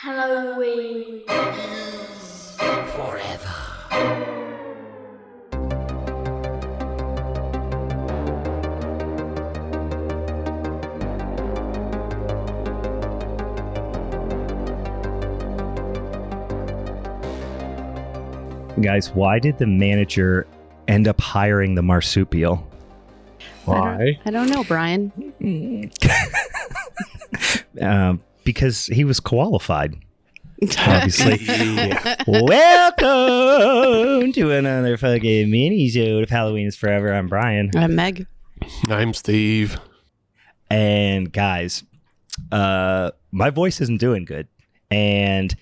Halloween Forever. Guys, why did the manager end up hiring the marsupial? Why? I don't know, Brian. Because he was qualified. Obviously. Welcome to another fucking Minisode of Halloween is Forever. I'm Brian. I'm Meg. I'm Steve. And guys, my voice isn't doing good. And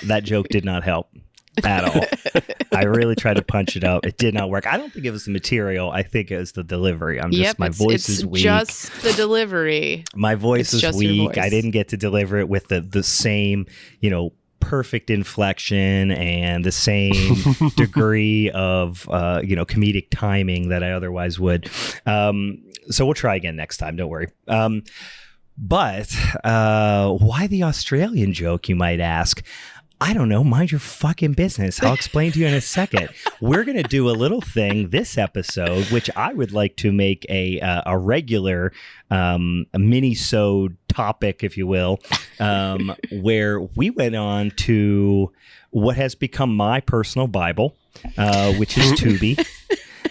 that joke did not help at all. I really tried to punch it up. It did not work. I don't think it was the material. I think it was the delivery. My voice is weak. Just the delivery. My voice is weak. Voice. I didn't get to deliver it with the same, perfect inflection and the same degree of, comedic timing that I otherwise would. So we'll try again next time. Don't worry. But why the Australian joke, you might ask? I don't know. Mind your fucking business. I'll explain to you in a second. We're going to do a little thing this episode, which I would like to make a regular a Minisode topic, if you will, where we went on to what has become my personal Bible, which is Tubi,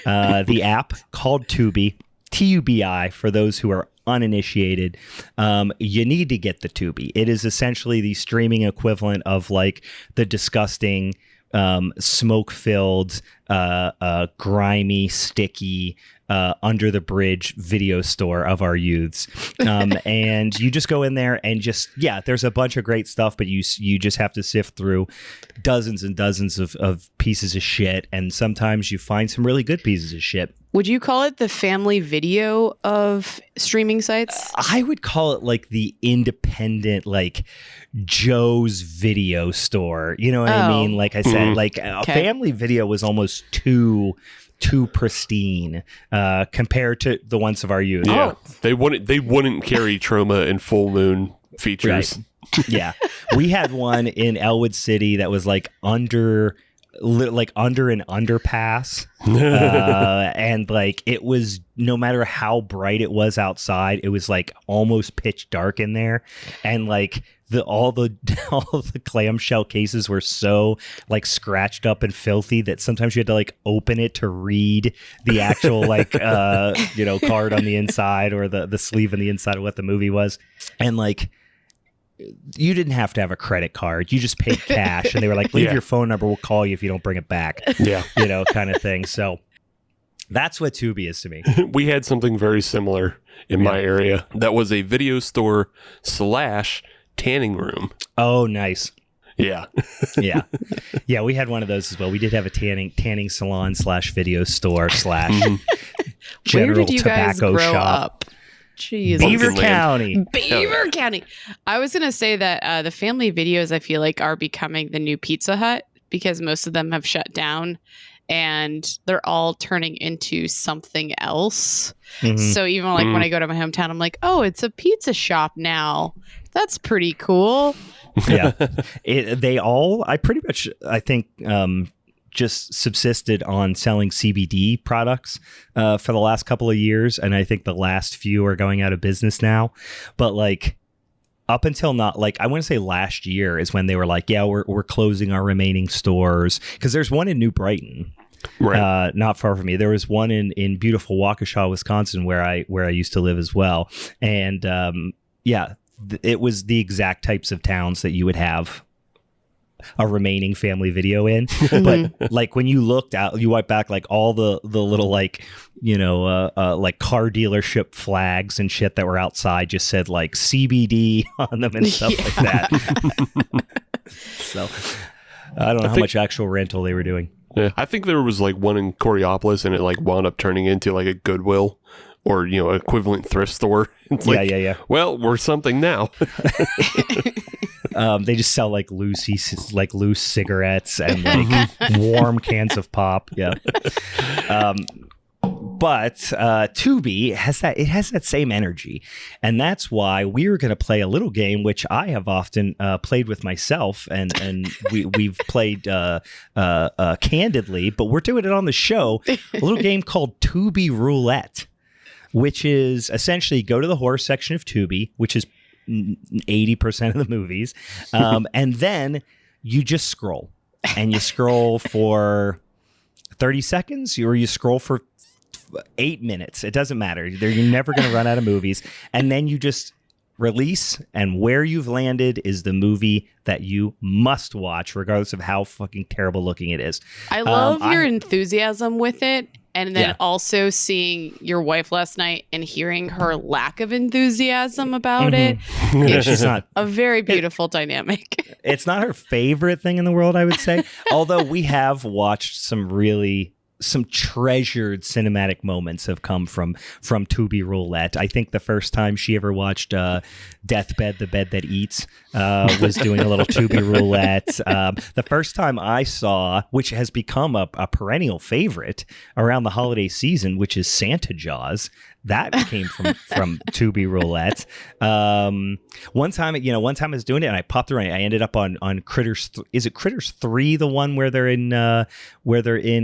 the app called Tubi, Tubi for those who are uninitiated. You need to get the Tubi. It is essentially the streaming equivalent of like the disgusting smoke-filled grimy, sticky under the bridge video store of our youths. And you just go in there and there's a bunch of great stuff, but you just have to sift through dozens and dozens of pieces of shit, and sometimes you find some really good pieces of shit. Would you call it the family video of streaming sites? I would call it like the independent, like Joe's video store. You know what I mean? Like I said, a family video was almost too pristine compared to the ones of our youth. Yeah, they wouldn't carry trauma and full moon features. Right. Yeah, we had one in Elwood City that was like under an underpass, and like it was, no matter how bright it was outside, it was like almost pitch dark in there, and like all the clamshell cases were so like scratched up and filthy that sometimes you had to like open it to read the actual card on the inside, or the sleeve on the inside of what the movie was. And like, you didn't have to have a credit card. You just paid cash, and they were like, leave your phone number, we'll call you if you don't bring it back. Yeah. Kind of thing. So that's what Tubi is to me. We had something very similar in my area. That was a video store / tanning room. Oh, nice. Yeah. Yeah. Yeah, we had one of those as well. We did have a tanning salon / video store / general Where did you guys tobacco grow shop. up? Jeez. Beaver County. Beaver County. I was going to say that the family videos, I feel like, are becoming the new Pizza Hut, because most of them have shut down and they're all turning into something else. Mm-hmm. So even like when I go to my hometown, I'm like, oh, it's a pizza shop now. That's pretty cool. Yeah. I think, just subsisted on selling CBD products for the last couple of years, and I think the last few are going out of business now. But like up until not like I want to say last year is when they were like, yeah, we're closing our remaining stores, because there's one in New Brighton, right, not far from me. There was one in beautiful Waukesha, Wisconsin, where I used to live as well, and it was the exact types of towns that you would have a remaining family video in. But like when you looked out, you went back, like all the little like like car dealership flags and shit that were outside just said like CBD on them and stuff like that. So I don't know how much actual rental they were doing. Yeah, I think there was like one in Coriopolis, and it like wound up turning into like a Goodwill or equivalent thrift store. It's like, yeah. Well, we're something now. They just sell like loose cigarettes and like warm cans of pop. Yeah. But Tubi has that same energy, and that's why we were going to play a little game which I have often played with myself, and we've played candidly, but we're doing it on the show. A little game called Tubi Roulette, which is essentially go to the horror section of Tubi, which is 80% of the movies, and then you just scroll, and you scroll for 30 seconds, or you scroll for 8 minutes. It doesn't matter. You're never going to run out of movies. And then you just release, and where you've landed is the movie that you must watch, regardless of how fucking terrible looking it is. I love your enthusiasm with it. And then also seeing your wife last night and hearing her lack of enthusiasm about it. It's not a very beautiful dynamic. It's not her favorite thing in the world, I would say. Although we have watched some treasured cinematic moments have come from Tubi Roulette. I think the first time she ever watched Deathbed, the Bed That Eats, was doing a little Tubi Roulette. The first time I saw, which has become a perennial favorite around the holiday season, which is Santa Jaws. That came from Tubi Roulette. One time I was doing it and I popped through and I ended up on Critters. Is it Critters 3, the one where they're in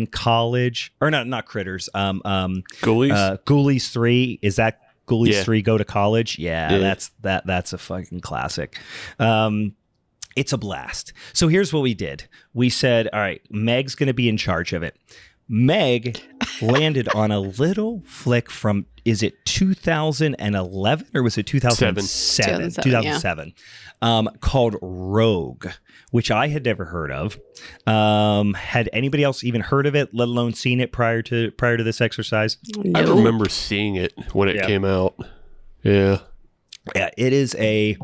college? Or not Critters. Ghoulies? Ghoulies 3. Is that Ghoulies 3 Go to College? Yeah. That's a fucking classic. It's a blast. So here's what we did. We said, all right, Meg's going to be in charge of it. Meg landed on a little flick from, is it 2011 or was it 2007? 2007. Called Rogue, which I had never heard of. Had anybody else even heard of it, let alone seen it prior to this exercise? No. I remember seeing it when it came out. Yeah. Yeah, it is a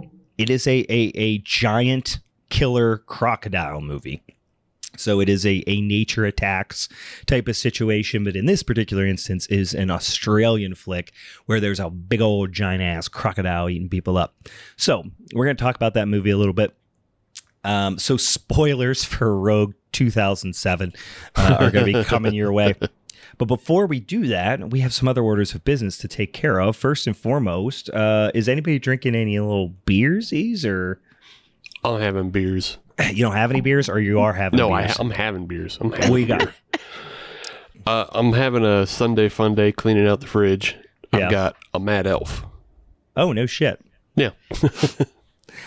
giant killer crocodile movie. So it is a nature attacks type of situation, but in this particular instance is an Australian flick where there's a big old giant ass crocodile eating people up. So we're going to talk about that movie a little bit. So spoilers for Rogue 2007 are going to be coming your way. But before we do that, we have some other orders of business to take care of. First and foremost, is anybody drinking any little beersies or? I'm having beers. You don't have any beers, or you are having beers? I'm having beers. What you got? I'm having a Sunday fun day cleaning out the fridge. I've got a Mad Elf. Oh, no shit. Yeah.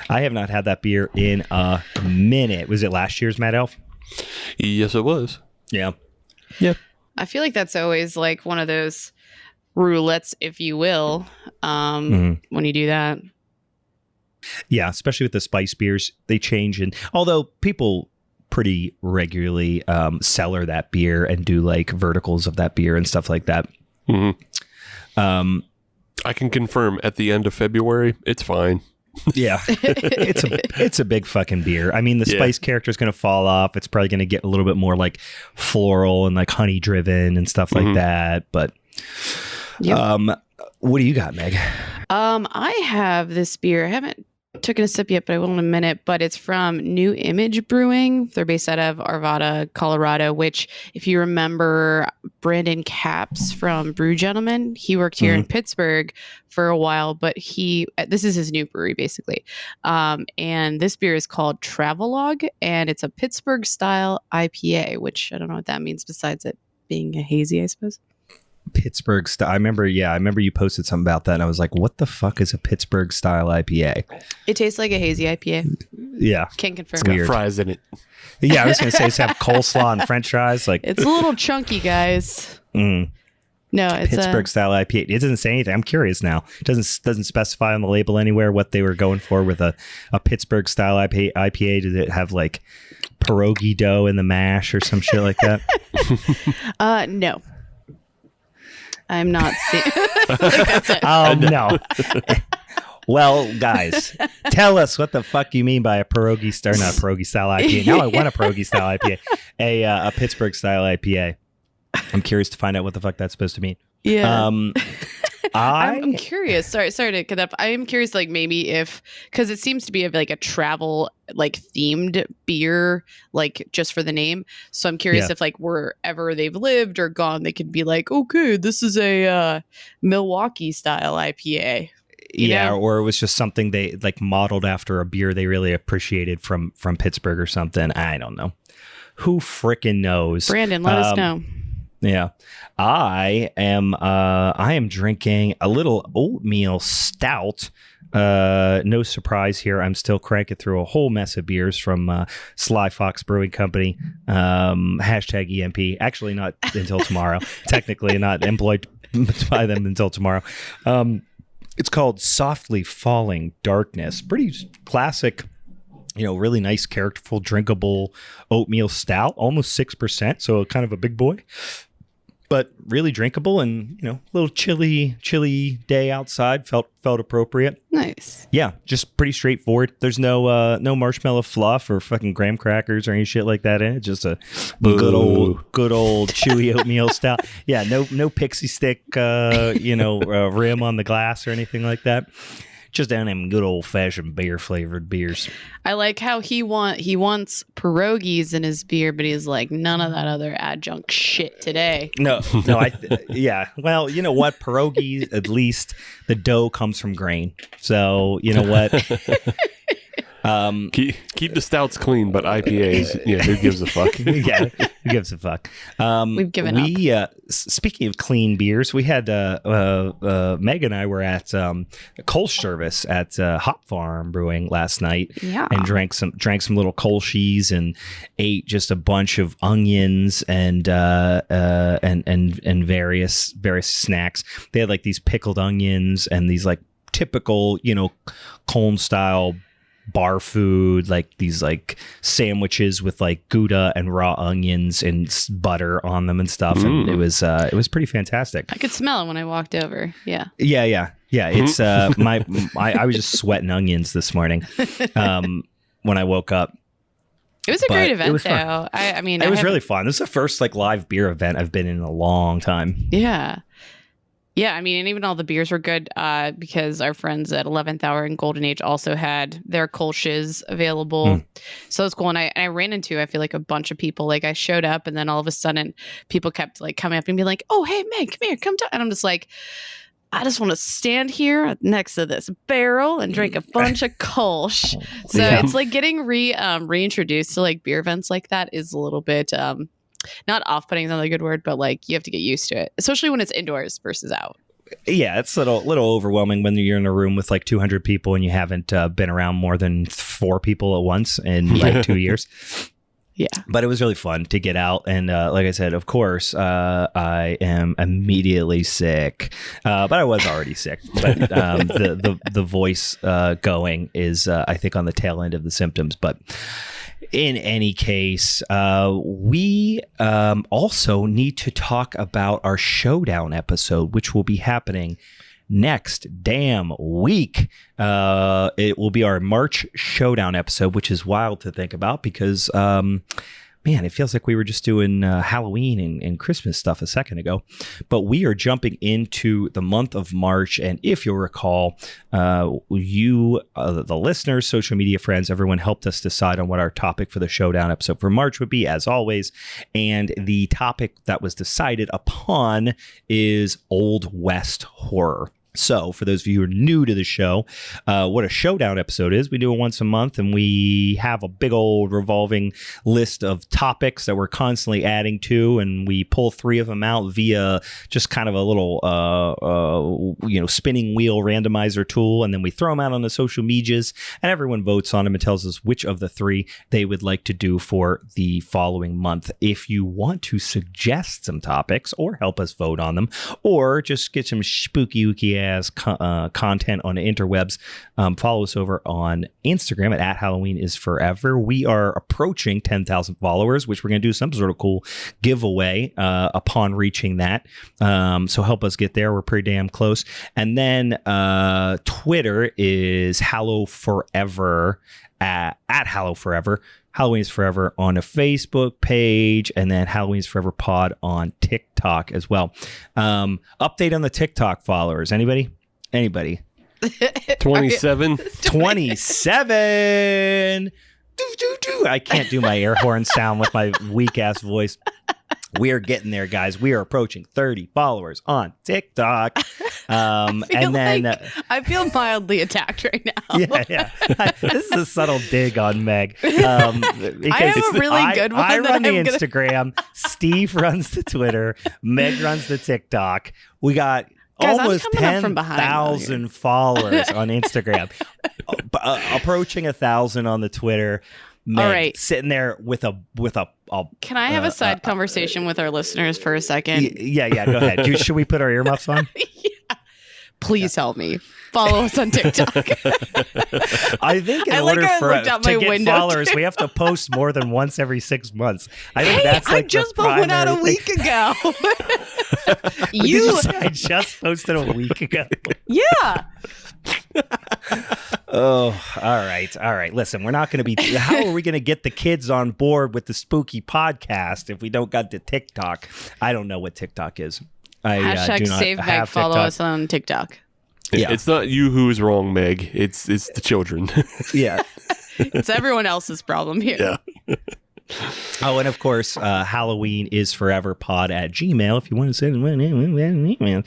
I have not had that beer in a minute. Was it last year's Mad Elf? Yes, it was. Yeah. Yeah. I feel like that's always like one of those roulettes, if you will, when you do that. Yeah, especially with the spice beers, they change. And although people pretty regularly cellar that beer and do like verticals of that beer and stuff like that. Mm-hmm. I can confirm at the end of February, it's fine. Yeah, it's a big fucking beer. I mean, the spice character is going to fall off. It's probably going to get a little bit more like floral and like honey driven and stuff like that. But what do you got, Meg? I have this beer. I haven't taken a sip yet, but I will in a minute. But it's from New Image Brewing. They're based out of Arvada, Colorado, which, if you remember Brandon Capps from Brew Gentleman, he worked here in Pittsburgh for a while, but this is his new brewery, basically. And this beer is called Travelogue, and it's a Pittsburgh style IPA, which I don't know what that means besides it being a hazy, I suppose. Pittsburgh style. I remember you posted something about that, and I was like, "What the fuck is a Pittsburgh style IPA?" It tastes like a hazy IPA. Yeah, can't confirm. It's got fries in it. Yeah, I was gonna say it's have coleslaw and French fries. Like it's a little chunky, guys. No, it's Pittsburgh style IPA. It doesn't say anything. I'm curious now. It doesn't specify on the label anywhere what they were going for with a Pittsburgh style IPA. Did it have like pierogi dough in the mash or some shit like that? No. I'm not seeing. No. Well, guys, tell us what the fuck you mean by a pierogi style, not a pierogi style IPA. Now I want a pierogi style IPA, a Pittsburgh style IPA. I'm curious to find out what the fuck that's supposed to mean. Yeah. I'm curious. Sorry to cut up. I am curious, like maybe because it seems to be like a travel like themed beer, like just for the name. So I'm curious if like wherever they've lived or gone, they could be like, okay, this is a Milwaukee style IPA. You know? Or it was just something they like modeled after a beer they really appreciated from Pittsburgh or something. I don't know. Who frickin' knows? Brandon, let us know. Yeah, I am drinking a little oatmeal stout. No surprise here. I'm still cranking through a whole mess of beers from Sly Fox Brewing Company. Hashtag EMP. Actually, not until tomorrow. Technically, not employed by them until tomorrow. It's called Softly Falling Darkness. Pretty classic. Really nice, characterful, drinkable oatmeal stout, almost 6%, so kind of a big boy, but really drinkable and, a little chilly day outside felt appropriate. Nice. Yeah, just pretty straightforward. There's no marshmallow fluff or fucking graham crackers or any shit like that in it. Just a good old chewy oatmeal stout. Yeah, no pixie stick, rim on the glass or anything like that. Just down in good old fashioned beer flavored beers. I like how he wants pierogies in his beer, but he's like none of that other adjunct shit today. No. Yeah. Well, you know what? Pierogies, at least the dough comes from grain. So you know what? Keep the stouts clean, but IPAs, who gives a fuck? Yeah, who gives a fuck? We've given up. Speaking of clean beers, we had Meg and I were at Kolsch service at Hop Farm Brewing last night, and drank some little Kolschies and ate just a bunch of onions and various snacks. They had like these pickled onions and these like typical Cone style bar food, like these like sandwiches with like Gouda and raw onions and butter on them and stuff. And it was pretty fantastic. I could smell it when I walked over. Yeah. It's I was just sweating onions this morning when I woke up. It was a great event though. I mean, it was really fun. This is the first like live beer event I've been in a long time. Yeah, I mean, and even all the beers were good because our friends at 11th Hour and Golden Age also had their Kolsch's available. So it was cool. And I ran into, I feel like, a bunch of people. Like I showed up and then all of a sudden people kept like coming up and be like, oh, hey, Meg, come here, come down. And I'm just like, I just want to stand here next to this barrel and drink a bunch of Kolsch. So it's like getting reintroduced to like beer events like that is a little bit... not off-putting is not a good word, but like you have to get used to it, especially when it's indoors versus out. Yeah, it's a little overwhelming when you're in a room with like 200 people and you haven't been around more than 4 people at once in like 2 years. Yeah, but it was really fun to get out, and like I said, of course, I am immediately sick, but I was already sick. But the voice going is, I think, on the tail end of the symptoms, but. In any case, we also need to talk about our showdown episode, which will be happening next damn week. It will be our March showdown episode, which is wild to think about because, man, it feels like we were just doing Halloween and Christmas stuff a second ago. But we are jumping into the month of March. And if you'll recall, the listeners, social media friends, everyone helped us decide on what our topic for the showdown episode for March would be, as always. And the topic that was decided upon is Old West horror. So for those of you who are new to the show, what a showdown episode is, we do it once a month and we have a big old revolving list of topics that we're constantly adding to, and we pull 3 of them out via just kind of a little, spinning wheel randomizer tool. And then we throw them out on the social medias and everyone votes on them and tells us which of the 3 they would like to do for the following month. If you want to suggest some topics or help us vote on them, or just get some spooky ooky as content on the interwebs, follow us over on Instagram at Halloween is Forever. We are approaching 10,000 followers, which we're going to do some sort of cool giveaway upon reaching that. So help us get there. We're pretty damn close. And then Twitter is Hallow Forever at Hallow Forever. Halloween is Forever on a Facebook page, and then Halloween is Forever Pod on TikTok as well. Update on the TikTok followers. Anybody? 27. 27. I can't do my air horn sound with my weak ass voice. We are getting there, guys. We are approaching 30 followers on TikTok. I feel mildly attacked right now. Yeah. This is a subtle dig on Meg. I have a really good one. I run the Instagram. Steve runs the Twitter. Meg runs the TikTok. We got almost 10,000 followers on Instagram. Approaching 1,000 on the Twitter. Meg, all right, sitting there with a. Can I have a side conversation with our listeners for a second? Yeah. Go ahead. Should we put our earmuffs on? Yeah. Please help me. Follow us on TikTok. I think in order to get followers, we have to post more than once every 6 months. I think that's like I just put one out a week ago. I just posted a week ago. Yeah. Oh, all right. Listen, we're not going to be. How are we going to get the kids on board with the spooky podcast if we don't got the TikTok? I don't know what TikTok is. Hashtag save Meg. Follow us on TikTok. Yeah. It's not you who is wrong, Meg. It's the children. Yeah. It's everyone else's problem here. Yeah. Oh, and of course, Halloween is Forever Pod at Gmail if you want to send an email.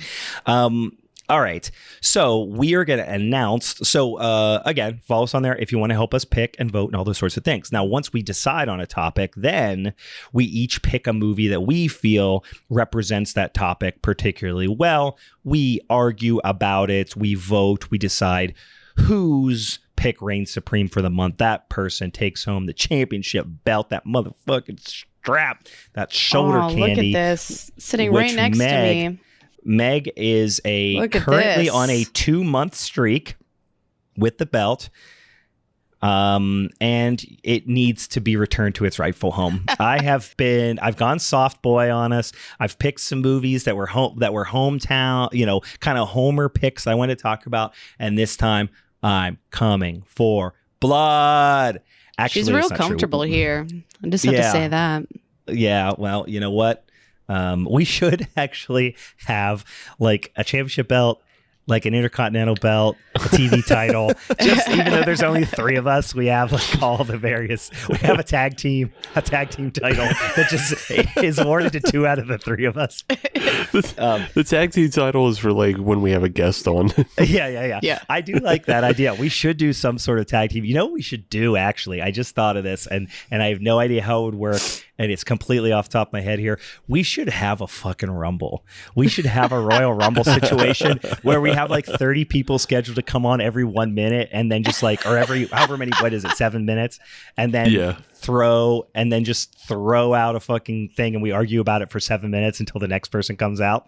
All right. So we are going to announce. So again, follow us on there if you want to help us pick and vote and all those sorts of things. Now, once we decide on a topic, then we each pick a movie that we feel represents that topic particularly well. We argue about it. We vote. We decide whose pick reigns supreme for the month. That person takes home the championship belt, that motherfucking strap, that shoulder candy. Look at this. Sitting right next to me. Meg is currently on a 2-month streak with the belt, and it needs to be returned to its rightful home. I've gone soft boy on us. I've picked some movies that were hometown, kind of Homer picks I want to talk about, and this time I'm coming for blood. Actually, she's real comfortable here. I just have to say that. Yeah. Well, you know what? We should actually have like a championship belt, like an intercontinental belt, a TV title. Just even though there's only 3 of us, we have like all the various. We have a tag team title that just is awarded to 2 out of the 3 of us. The tag team title is for like when we have a guest on. Yeah. I do like that idea. We should do some sort of tag team. You know what we should do, actually? I just thought of this, and I have no idea how it would work. And it's completely off the top of my head here. We should have a fucking Rumble. We should have a Royal Rumble situation where we have like 30 people scheduled to come on every 1 minute, and then just like, or every, however many, 7 minutes? And then throw out a fucking thing, and we argue about it for 7 minutes until the next person comes out.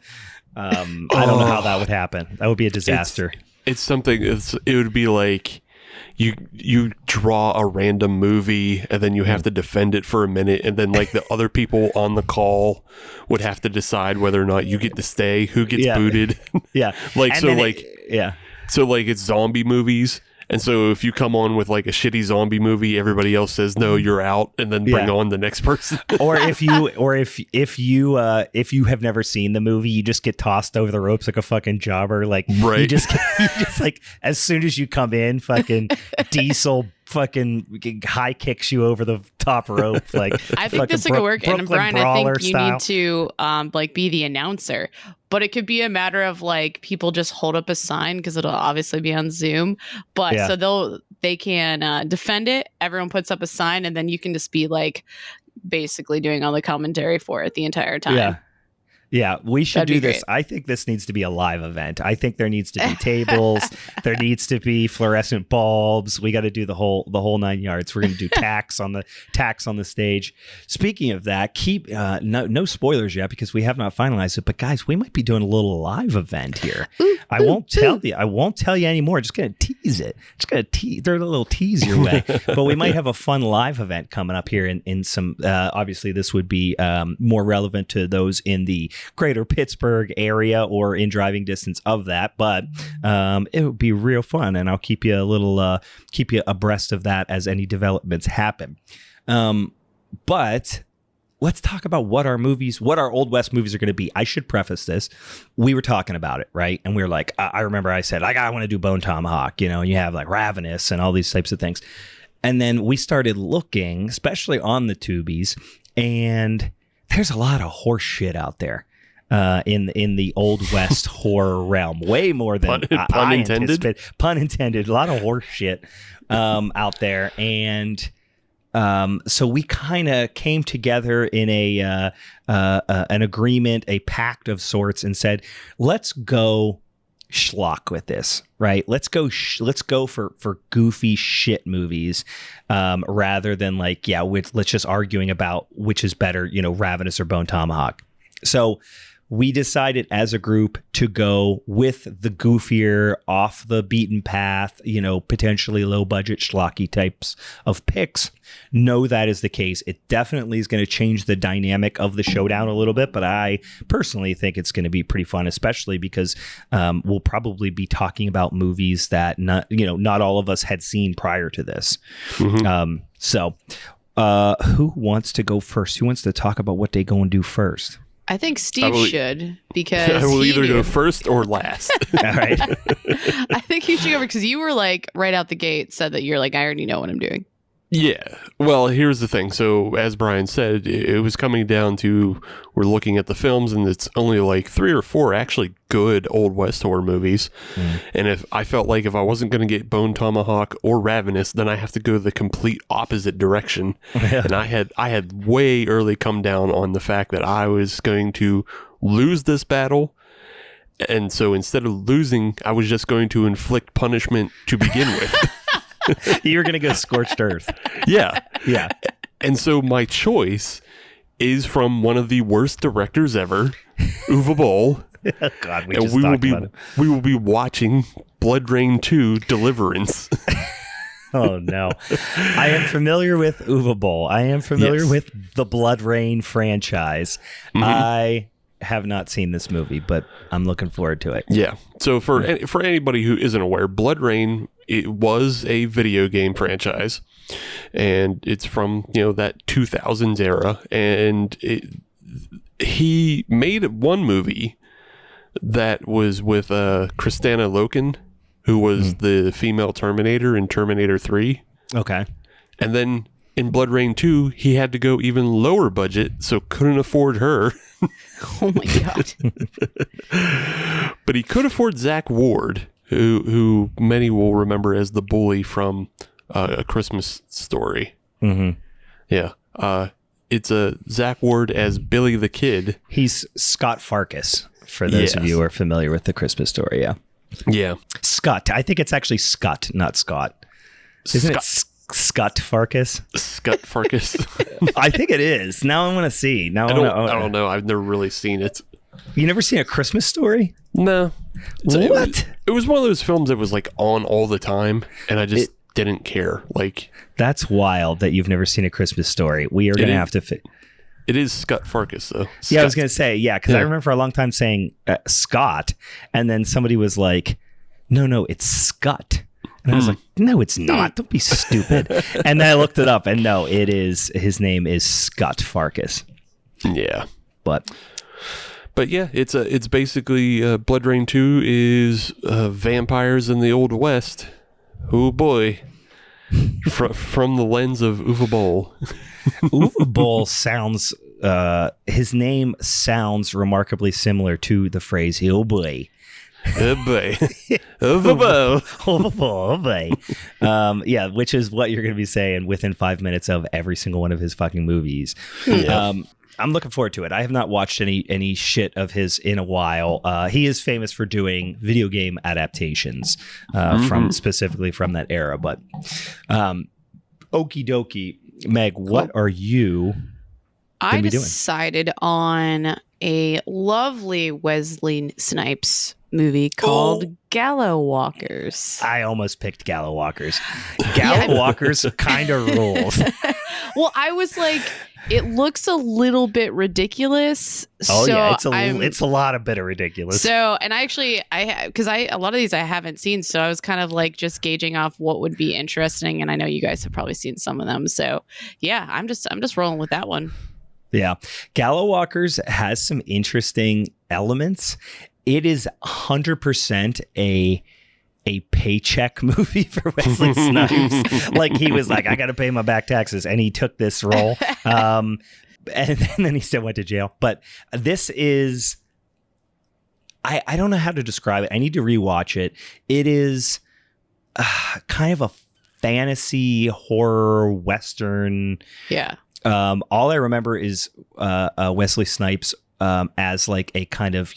I don't know how that would happen. That would be a disaster. It's something, it would be like, you draw a random movie and then you have to defend it for a minute, and then like the other people on the call would have to decide whether or not you get to stay, who gets booted. Yeah. So it's zombie movies. And so if you come on with like a shitty zombie movie, everybody else says no, you're out, and then bring on the next person. or if you have never seen the movie, you just get tossed over the ropes like a fucking jobber. Like you just like, as soon as you come in, fucking Diesel fucking high kicks you over the top rope. Like I think this could work. And Brian, I think you need to be the announcer. But it could be a matter of like people just hold up a sign, because it'll obviously be on Zoom. But so they can defend it. Everyone puts up a sign, and then you can just be like basically doing all the commentary for it the entire time. Yeah, we should do this. Great. I think this needs to be a live event. I think there needs to be tables. There needs to be fluorescent bulbs. We got to do the whole 9 yards. We're going to do tacks on the stage. Speaking of that, keep no spoilers yet, because we have not finalized it. But guys, we might be doing a little live event here. I won't tell you anymore. Just going to tease it. Just going to throw a little tease your way. But we might have a fun live event coming up here in some. Obviously, this would be more relevant to those in the greater Pittsburgh area or in driving distance of that, but it would be real fun, and I'll keep you keep you abreast of that as any developments happen. But let's talk about what our Old West movies are going to be. I should preface this. We were talking about it, right? And we were like, I remember I said, like, I want to do Bone Tomahawk, and you have like Ravenous and all these types of things. And then we started looking, especially on the Tubies, and there's a lot of horse shit out there in the Old West horror realm. Way more than pun intended. Pun intended. A lot of horse shit out there. And so we kind of came together in an agreement, a pact of sorts, and said, let's go schlock with this, right? Let's go for goofy shit movies, rather than like, let's just arguing about which is better, Ravenous or Bone Tomahawk. So we decided as a group to go with the goofier, off the beaten path, potentially low budget schlocky types of picks. No, that is the case. It definitely is going to change the dynamic of the showdown a little bit, but I personally think it's going to be pretty fun, especially because we'll probably be talking about movies that not all of us had seen prior to this. Mm-hmm. So who wants to go first? Who wants to talk about what they go and do first? I think Steve should, because I will either go first or last. All right. I think you should go because you were like right out the gate said that you're like, I already know what I'm doing. Yeah. Well, here's the thing. So as Brian said, it was coming down to, we're looking at the films, and it's only like 3 or 4 actually good Old West horror movies. And if I felt like if I wasn't going to get Bone Tomahawk or Ravenous, then I have to go the complete opposite direction. And I had way early come down on the fact that I was going to lose this battle. And so instead of losing, I was just going to inflict punishment to begin with. You were going to go scorched earth. Yeah. Yeah. And so my choice is from one of the worst directors ever, Uwe Boll. Oh, God, we will be watching Blood Rain 2 Deliverance. Oh, no. I am familiar with Uwe Boll. I am familiar with the Blood Rain franchise. Mm-hmm. I have not seen this movie, but I'm looking forward to it. Yeah. So for anybody who isn't aware, Blood Rain, it was a video game franchise, and it's from that 2000s era, and he made one movie that was with Kristanna Loken, who was the female Terminator in Terminator 3. Okay. And then in Blood Rain 2, he had to go even lower budget, so couldn't afford her. Oh my God. But he could afford Zach Ward, who many will remember as the bully from A Christmas Story. Mm-hmm. Yeah. It's Zach Ward as Billy the Kid. He's Scott Farkas, for those of you who are familiar with The Christmas Story, yeah. Yeah. Scott. I think it's actually Scott, not Scott. Isn't it Scott Farkas? Scott Farkas. I think it is. Now I want to see. I don't know. I've never really seen it. You never seen A Christmas Story? No. What? It was one of those films that was like on all the time, and I just didn't care. Like, that's wild that you've never seen A Christmas Story. We are going to have to fit. It is Scott Farkas, though. Scott. Yeah, I was going to say, because I remember for a long time saying Scott, and then somebody was like, no, it's Scott. And I was like, no, it's not. Don't be stupid. And then I looked it up, and no, his name is Scott Farkas. Yeah. But yeah, it's basically Blood Rain 2 is vampires in the Old West. Oh boy. From the lens of Uwe Boll. Uwe Boll sounds, his name sounds remarkably similar to the phrase, oh boy. Oh boy. Oh boy. Yeah, which is what you're going to be saying within 5 minutes of every single one of his fucking movies. Yeah. I'm looking forward to it. I have not watched any shit of his in a while. He is famous for doing video game adaptations specifically from that era. But okie dokie, Meg, what are you I decided on a lovely Wesley Snipes movie called Gallow Walkers. I almost picked Gallow Walkers. Gallow Walkers kind of rules. Well, I was like, It looks a little bit ridiculous. Oh so yeah, it's a lot of bit of ridiculous. So, and actually, because a lot of these I haven't seen, so I was kind of like just gauging off what would be interesting, and I know you guys have probably seen some of them. So, yeah, I'm just rolling with that one. Yeah, Gallowwalkers has some interesting elements. It is 100% a paycheck movie for Wesley Snipes. Like he was like, I got to pay my back taxes, and he took this role. And then he still went to jail. But this is, I don't know how to describe it. I need to rewatch it. It is kind of a fantasy horror Western. Yeah. All I remember is Wesley Snipes as like a kind of,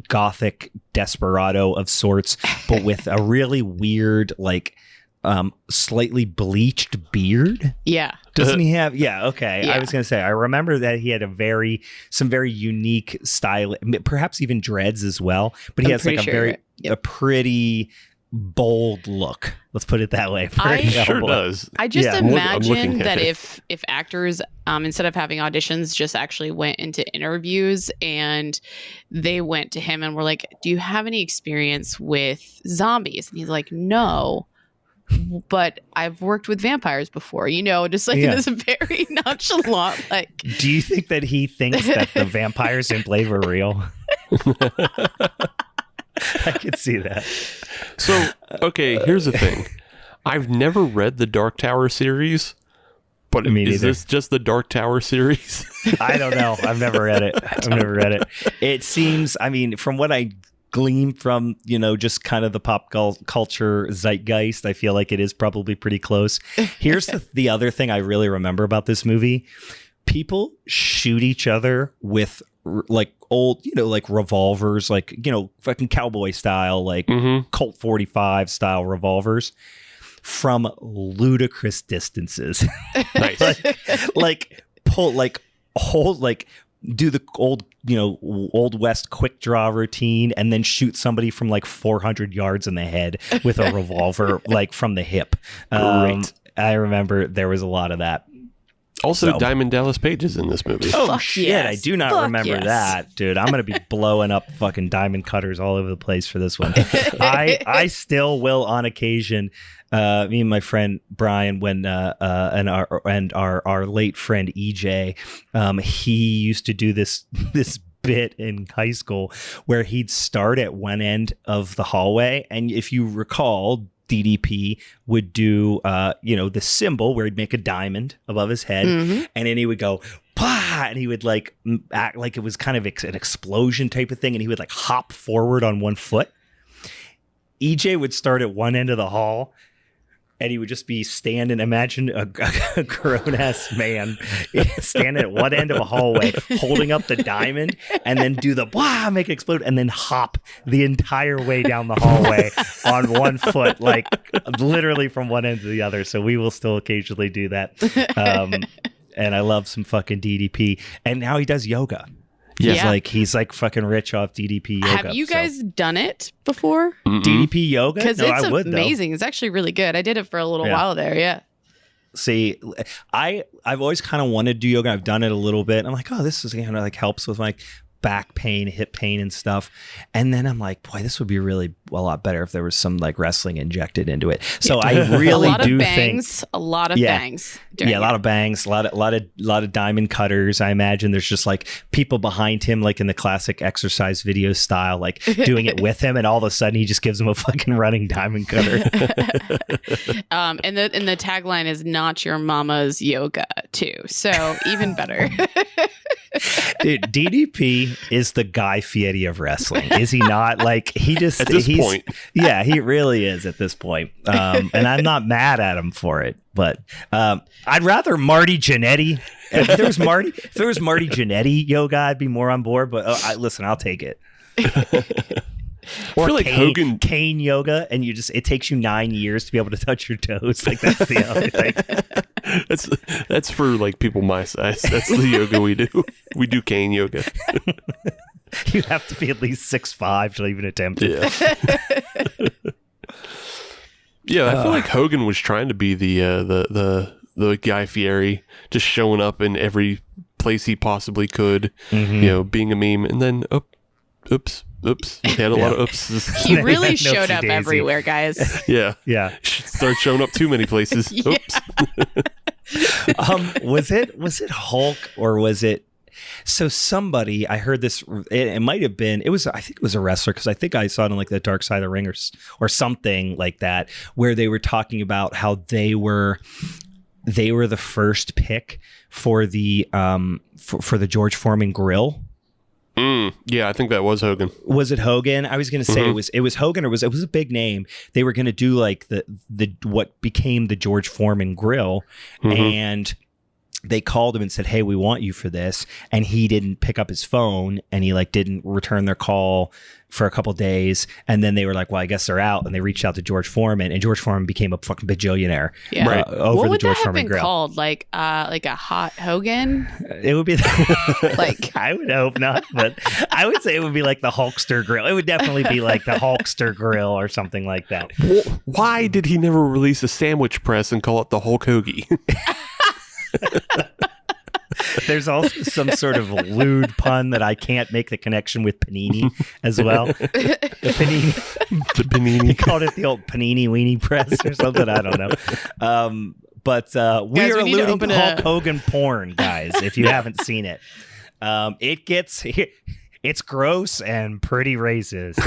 gothic desperado of sorts, but with a really weird, like slightly bleached beard. Yeah. Doesn't he have? Yeah. Okay. Yeah. I was going to say, I remember that he had some very unique style, perhaps even dreads as well, but he has like a pretty bold look. Let's put it that way. He sure does. I just imagine that if actors, instead of having auditions, just actually went into interviews and they went to him and were like, do you have any experience with zombies? And he's like, no, but I've worked with vampires before, just like this very nonchalant, like. Do you think that he thinks that the vampires in Blade were real? I could see that. So, okay, here's the thing. I've never read the Dark Tower series, but is this just the Dark Tower series? I don't know. I've never read it. It seems, from what I glean from, just kind of the pop culture zeitgeist, I feel like it is probably pretty close. Here's the other thing I really remember about this movie. People shoot each other with like old, like revolvers, like, fucking cowboy style, like Colt 45 style revolvers from ludicrous distances. Nice. Do the old, Old West quick draw routine and then shoot somebody from like 400 yards in the head with a revolver, like from the hip. Great. I remember there was a lot of that. Also, Diamond Dallas Page is in this movie. Oh, Fuck shit. yes. I do not remember that, dude. I'm going to be blowing up fucking diamond cutters all over the place for this one. I still will on occasion. Me and my friend Brian, when and our late friend EJ, he used to do this bit in high school where he'd start at one end of the hallway, and if you recall, DDP would do, the symbol where he'd make a diamond above his head, and then he would go, "Pah!" and he would like act like it was kind of an explosion type of thing, and he would like hop forward on one foot. EJ would start at one end of the hall, and he would just be standing. Imagine a grown-ass man standing at one end of a hallway, holding up the diamond, and then do the blah, make it explode, and then hop the entire way down the hallway on one foot, like literally from one end to the other. So we will still occasionally do that. And I love some fucking DDP. And now he does yoga. Yeah. He's like fucking rich off DDP yoga. Have you guys done it before? DDP yoga? Because no, it's I would, amazing. though. It's actually really good. I did it for a little while there. Yeah. See, I've always kind of wanted to do yoga. I've done it a little bit. I'm like, oh, this is kind of like helps with like back pain, hip pain and stuff. And then I'm like, boy, this would be really a lot better if there was some like wrestling injected into it. So I really do think a lot of bangs. Yeah, a lot of bangs, a lot of diamond cutters. I imagine there's just like people behind him, like in the classic exercise video style, like doing it with him, and all of a sudden he just gives him a fucking running diamond cutter. And the tagline is "Not your mama's yoga" too. So even better. Dude, DDP is the Guy Fieri of wrestling, is he not? Like he just at this point, yeah, he really is at this point. And I'm not mad at him for it, but I'd rather Marty Jannetty. If there was Marty Jannetty yoga, I'd be more on board. But listen, I'll take it. Or I feel like Kane yoga, and it takes you 9 years to be able to touch your toes. Like that's the other thing. That's for like people my size. That's the yoga we do. We do Kane yoga. You have to be at least 6'5" to even attempt it. Yeah, I feel like Hogan was trying to be the the Guy Fieri just showing up in every place he possibly could, being a meme, and then oops. He had a lot of oopses. He really showed up everywhere, guys. Yeah. Yeah. Started showing up too many places. Oops. Was it Hulk or was it? So somebody, I heard this. It might have been. I think it was a wrestler, because I think I saw it on like the Dark Side of the Ring or something like that, where they were talking about how they were the first pick for the for the George Foreman grill. Yeah, I think that was Hogan. Was it Hogan? I was going to say it was Hogan, or it was a big name. They were going to do like the what became the George Foreman grill, and they called him and said, "Hey, we want you for this," and he didn't pick up his phone, and he like didn't return their call for a couple days, and then they were like, "Well, I guess they're out," and they reached out to George Foreman, and George Foreman became a fucking bajillionaire. Yeah. Right. Over the George Foreman grill. What would that have been called? Like a hot Hogan? It would be like I would hope not, but I would say it would be like the Hulkster grill. It would definitely be like the Hulkster grill or something like that. Why did he never release a sandwich press and call it the Hulk Hoagie? There's also some sort of lewd pun that I can't make the connection with panini as well. The panini. He called it the old panini weenie press or something. I don't know. But we are alluding to Hulk Hogan porn, guys. If you haven't seen it, it's gross and pretty racist.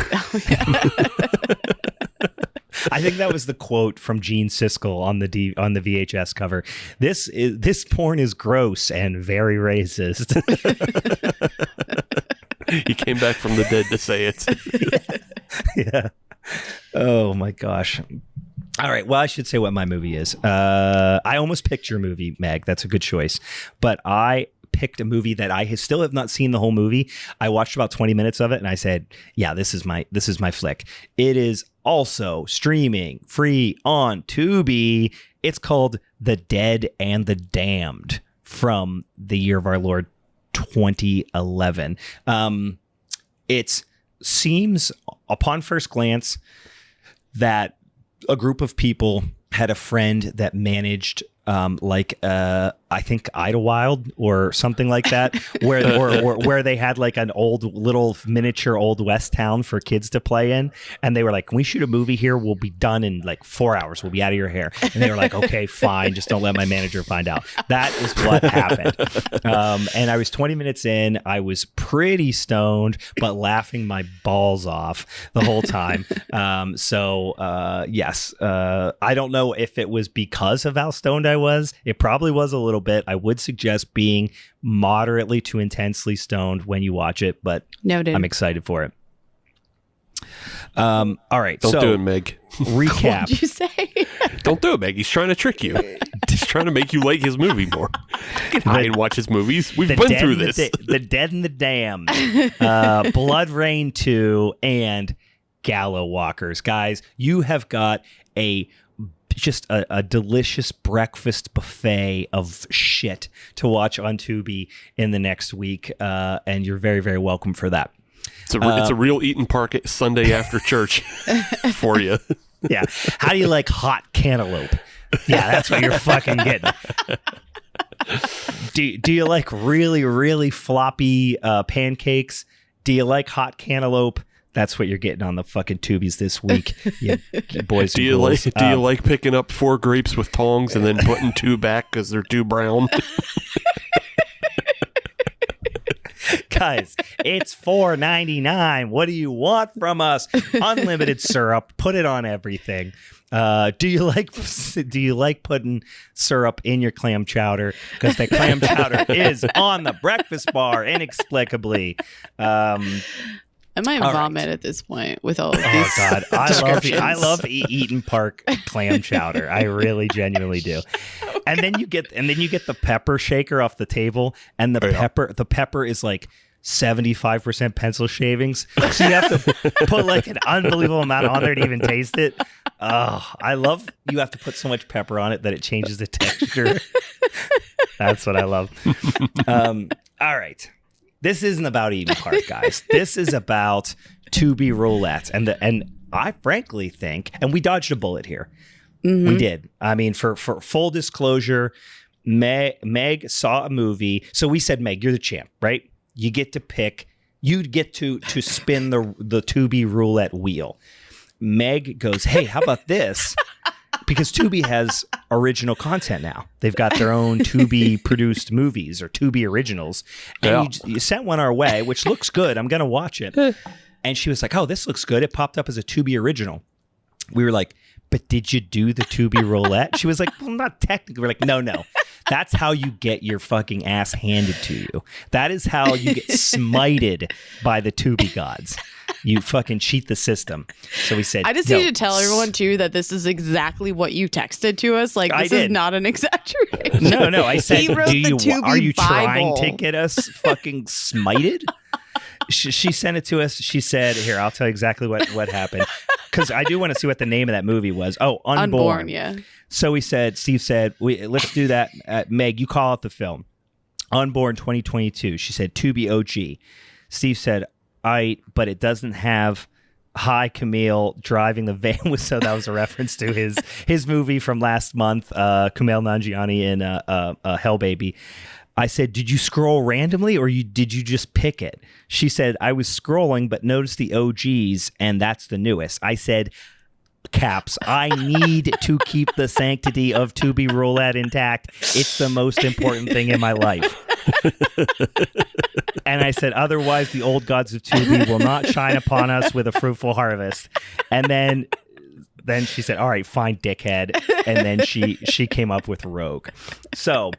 I think that was the quote from Gene Siskel on the VHS cover. This porn is gross and very racist. He came back from the dead to say it. Yeah. Oh my gosh. All right. Well, I should say what my movie is. I almost picked your movie, Meg. That's a good choice. But I picked a movie that I still have not seen the whole movie. I watched about 20 minutes of it and I said, yeah, this is my flick. It is also streaming free on Tubi. It's called The Dead and the Damned, from the year of our Lord 2011. It seems upon first glance that a group of people had a friend that managed I think Idlewild or something like that, where they had like an old little miniature Old West town for kids to play in, and they were like, "Can we shoot a movie here? We'll be done in like 4 hours. We'll be out of your hair." And they were like, "Okay, fine, just don't let my manager find out." That is what happened. And I was 20 minutes in. I was pretty stoned, but laughing my balls off the whole time. Yes, I don't know if it was because of how stoned I was. It probably was a little bit. I would suggest being moderately to intensely stoned when you watch it, but noted. I'm excited for it. All right. Don't do it, Meg. Recap. What did you say? Don't do it, Meg. He's trying to trick you. He's trying to make you like his movie more. I didn't watch his movies. We've been through this. The Dead and the Damned, Blood Rain 2, and Gallow Walkers. Guys, you have got just a delicious breakfast buffet of shit to watch on Tubi in the next week, and you're very, very welcome for that. It's a real Eaton Park Sunday after church for you. Yeah. How do you like hot cantaloupe? Yeah, that's what you're fucking getting. Do you like really, really floppy pancakes? Do you like hot cantaloupe? That's what you're getting on the fucking Tubies this week, you boys. Do you like picking up 4 grapes with tongs and then putting 2 back because they're too brown? Guys, it's $4.99. What do you want from us? Unlimited syrup. Put it on everything. Do you like putting syrup in your clam chowder? Because the clam chowder is on the breakfast bar inexplicably. I might vomit at this point with all of these. Oh God, I love Eaton Park clam chowder. I really genuinely do. Oh, and then you get the pepper shaker off the table, and the pepper is like 75% pencil shavings. So you have to put like an unbelievable amount on there to even taste it. Oh, you have to put so much pepper on it that it changes the texture. That's what I love. All right. This isn't about Eaton Park, guys. This is about Tubi Roulette. And I frankly think, and we dodged a bullet here, Mm-hmm. We did. I mean, for full disclosure, Meg saw a movie. So we said, Meg, you're the champ, right? You get to pick. You get to spin the Tubi Roulette wheel. Meg goes, hey, how about this? Because Tubi has original content now. They've got their own Tubi produced movies or Tubi originals. And you sent one our way, which looks good. I'm going to watch it. And she was like, oh, this looks good. It popped up as a Tubi original. We were like, but did you do the Tubi Roulette? She was like, well, not technically. We're like, no. That's how you get your fucking ass handed to you. That is how you get smited by the Tubi gods. You fucking cheat the system. So we said, I just need to tell everyone too that this is exactly what you texted to us. Like, this is not an exaggeration. No. I said, are you Bible. trying to get us fucking smited? She sent it to us. She said, here, I'll tell you exactly what happened. Because I do want to see what the name of that movie was. Oh, Unborn. Yeah. So Steve said, let's do that. Meg, you call out the film. Unborn 2022. She said, Tubi OG. Steve said, but it doesn't have Camille driving the van. So that was a reference to his movie from last month, Kumail Nanjiani in Hell Baby. I said, did you scroll randomly or did you just pick it? She said, I was scrolling, but noticed the OGs, and that's the newest. I said, caps, I need to keep the sanctity of Tubi Roulette intact. It's the most important thing in my life. And I said, otherwise the old gods of Tubi will not shine upon us with a fruitful harvest. And then she said, all right, fine, dickhead. And then she came up with Rogue. So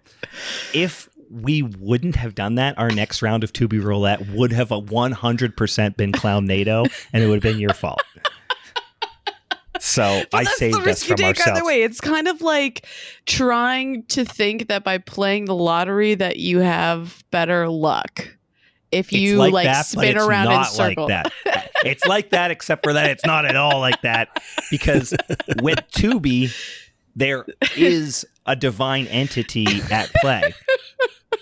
if we wouldn't have done that, our next round of Tubi Roulette would have 100% been Clown NATO, and it would have been your fault. So I saved us from ourselves. Either way, it's kind of like trying to think that by playing the lottery that you have better luck. If you spin around in circles. Like that. It's like that, except for that it's not at all like that. Because with Tubi, there is a divine entity at play.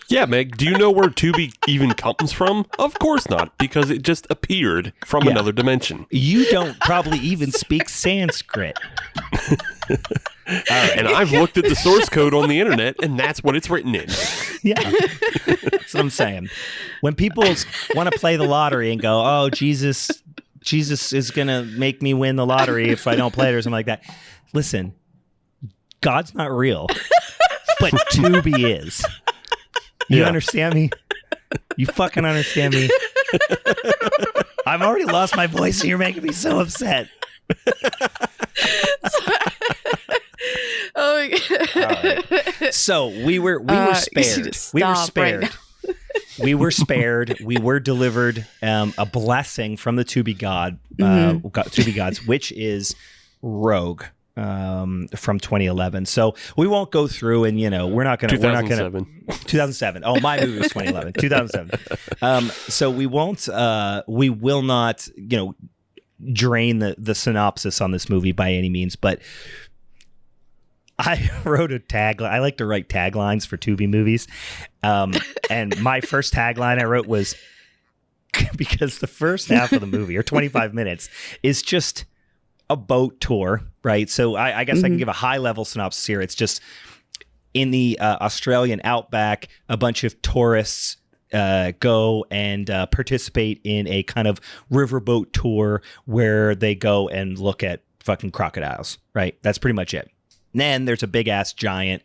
Yeah, Meg, do you know where Tubi even comes from? Of course not, because it just appeared from another dimension. You don't probably even speak Sanskrit. All right. And I've looked at the source code on the internet, and that's what it's written in. Yeah, that's what I'm saying. When people want to play the lottery and go, oh, Jesus is going to make me win the lottery if I don't play it or something like that. Listen, God's not real, but Tubi is. You understand me? You fucking understand me? I've already lost my voice and you're making me so upset. Oh my God. Right. So we were spared. We were spared. Right, we were spared. We were delivered a blessing from the Tubi God, Tubi gods, which is Rogue. From 2011. So we won't go through and, we're not going to 2007. Oh, my movie was 2011, 2007. So we will not, drain the synopsis on this movie by any means, but I wrote a tagline. I like to write taglines for Tubi movies. And my first tagline I wrote was because the first half of the movie or 25 minutes is just a boat tour, right? So I guess I can give a high-level synopsis here. It's just in the Australian outback, a bunch of tourists go and participate in a kind of riverboat tour where they go and look at fucking crocodiles, right? That's pretty much it. And then there's a big-ass giant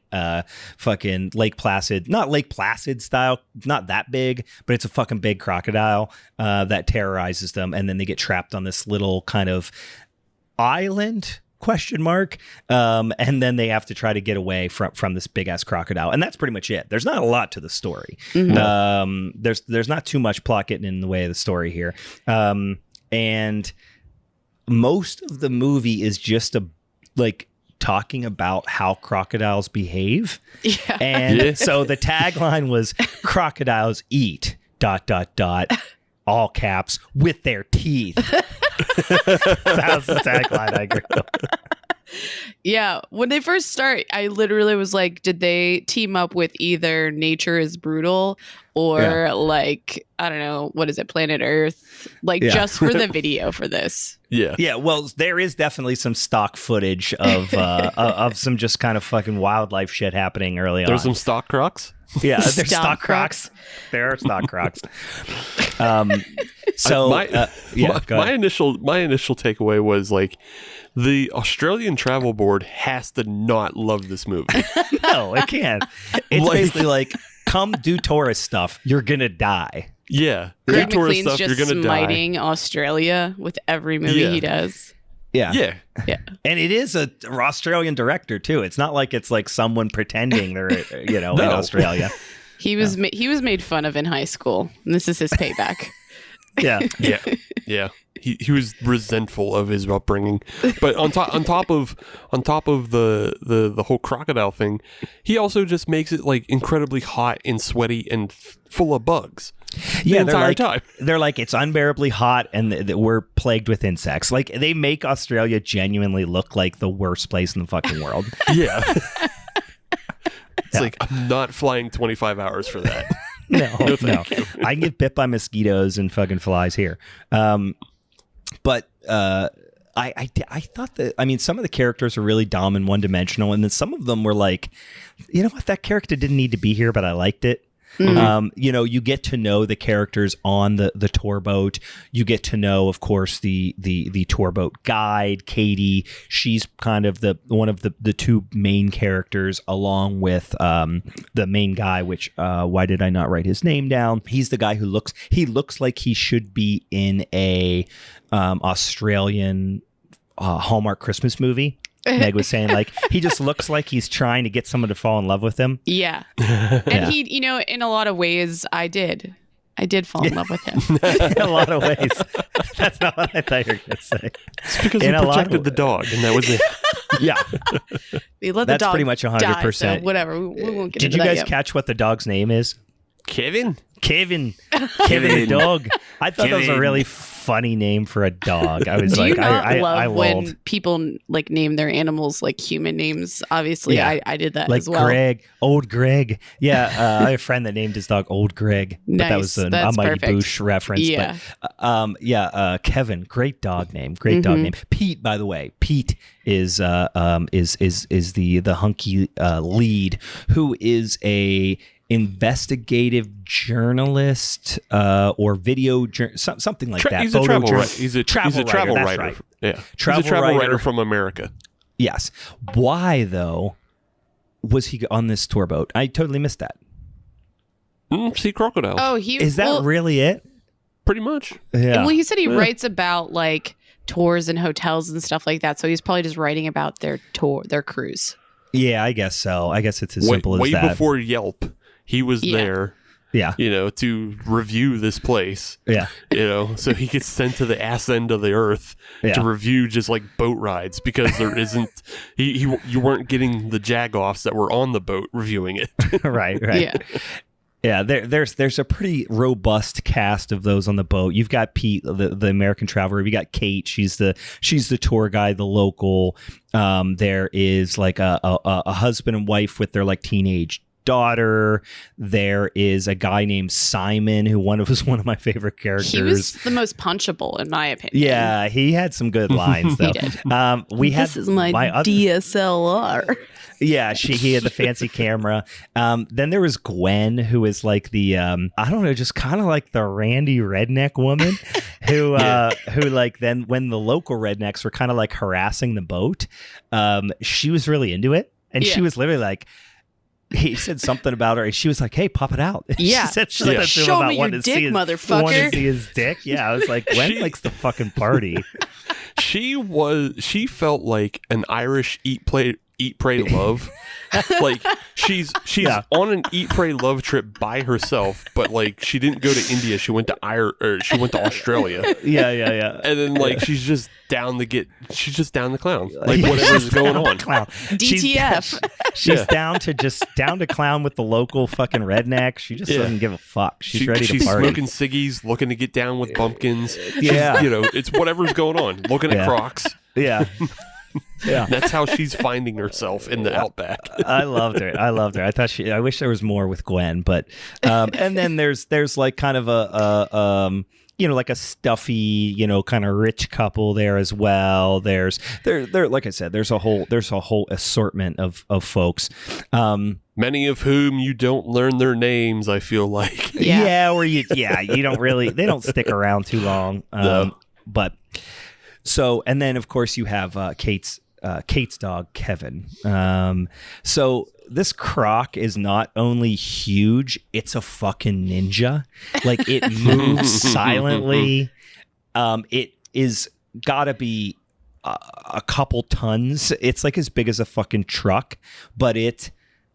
fucking Lake Placid, not Lake Placid style, not that big, but it's a fucking big crocodile that terrorizes them, and then they get trapped on this little kind of island ? And then they have to try to get away from this big ass crocodile, and that's pretty much it. There's not a lot to the story. There's not too much plot getting in the way of the story here, and most of the movie is just talking about how crocodiles behave. And so the tagline was crocodiles eat ... all caps with their teeth. That was the tagline. I agree. Yeah, when they first start, I literally was like, did they team up with either Nature is Brutal or I don't know, what is it, Planet Earth? Just for the video for this. Yeah, well, there is definitely some stock footage of some just kind of fucking wildlife shit happening early on. There's some stock crocs? Yeah, there's stock crocs. There are stock crocs. My initial takeaway was like, the Australian Travel Board has to not love this movie. No, it can't. It's basically like, come do tourist stuff. You're gonna die. Yeah. Greg tourist McClean's stuff, just you're gonna smiting Australia with every movie he does. Yeah. Yeah. And it is a Australian director too. It's not like it's like someone pretending they're, in Australia. He was made fun of in high school, and this is his payback. Yeah. He was resentful of his upbringing, but on top of the whole crocodile thing, he also just makes it like incredibly hot and sweaty and full of bugs. The entire time. They're like, it's unbearably hot and we're plagued with insects. Like, they make Australia genuinely look like the worst place in the fucking world. Yeah. It's like, I'm not flying 25 hours for that. No. I can get bit by mosquitoes and fucking flies here. But I thought that, I mean, some of the characters are really dumb and one-dimensional, and then some of them were like, you know what, that character didn't need to be here, but I liked it. Mm-hmm. You get to know the characters on the tour boat. You get to know, of course, the tour boat guide, Katie. She's kind of one of the two main characters, along with the main guy. Which why did I not write his name down? He's the guy who looks like he should be in a Australian Hallmark Christmas movie. Meg was saying, like, he just looks like he's trying to get someone to fall in love with him. Yeah. And he, in a lot of ways, I did fall in love with him. In a lot of ways. That's not what I thought you were going to say. It's because he protected the dog, and that was it. Yeah. We let the That's dog pretty much 100%. die, so whatever. We won't get Did into you that guys yet. catch what the dog's name is? Kevin the dog. I thought that was a really funny name for a dog. I was Do like, you not I love when lulled. people like name their animals like human names? Obviously, Yeah. I did that Like as well. Greg, old Greg. Yeah, I have a friend that named his dog Old Greg. But that was a That's Mighty perfect. Boosh reference. Yeah. But Kevin, great dog name. Great dog name. Pete, by the way, Pete is the hunky lead, who is a investigative journalist or video something like that. He's a travel writer. He's a travel writer. Right. Yeah, he's a travel writer from America. Yes. Why though was he on this tour boat? I totally missed that. See crocodiles. Oh, is that really it? Pretty much. Yeah. Well, he said he writes about like tours and hotels and stuff like that, so he's probably just writing about their cruise. Yeah, I guess so. I guess it's as simple as that. Way before Yelp, he was there. Yeah. To review this place. Yeah. So he gets sent to the ass end of the earth to review just like boat rides, because there isn't, you weren't getting the jag-offs that were on the boat reviewing it. Right. Yeah. Yeah, there's a pretty robust cast of those on the boat. You've got Pete, the American traveler. You got Kate. She's the tour guide, the local. There is like a husband and wife with their like teenage daughter. There is a guy named Simon who was one of my favorite characters. He was the most punchable in my opinion. Yeah, he had some good lines though. He did. This is my DSLR. Yeah, he had the fancy camera. Then there was Gwen, who is like the I don't know, just kind of like the randy redneck woman, who like then when the local rednecks were kind of like harassing the boat, she was really into it, and she was literally like. He said something about her, and she was like, "Hey, pop it out." Yeah, she said like, show me your dick, motherfucker. Want to see his dick? Yeah, I was like, Gwen likes the fucking party. She felt like an Irish eat, pray, love. Like she's on an eat, pray, love trip by herself, but like she didn't go to India. She went to she went to Australia. Yeah. And then like she's just down to clown. Like whatever's going on. Clown. DTF. She's down to clown with the local fucking redneck. She just doesn't give a fuck. She's ready to party. She's smoking ciggies, looking to get down with bumpkins. Yeah. It's whatever's going on. Looking at Crocs. Yeah. Yeah. That's how she's finding herself in the outback. I loved her. I thought I wish there was more with Gwen, but and then there's like kind of a like a stuffy, kind of rich couple there as well. There like I said, there's a whole assortment of folks. Many of whom you don't learn their names, I feel like. You don't really, they don't stick around too long. No. But so, and then of course you have Kate's dog, Kevin. So this croc is not only huge, it's a fucking ninja. Like, it moves silently. It is gotta be a couple tons. It's like as big as a fucking truck, but it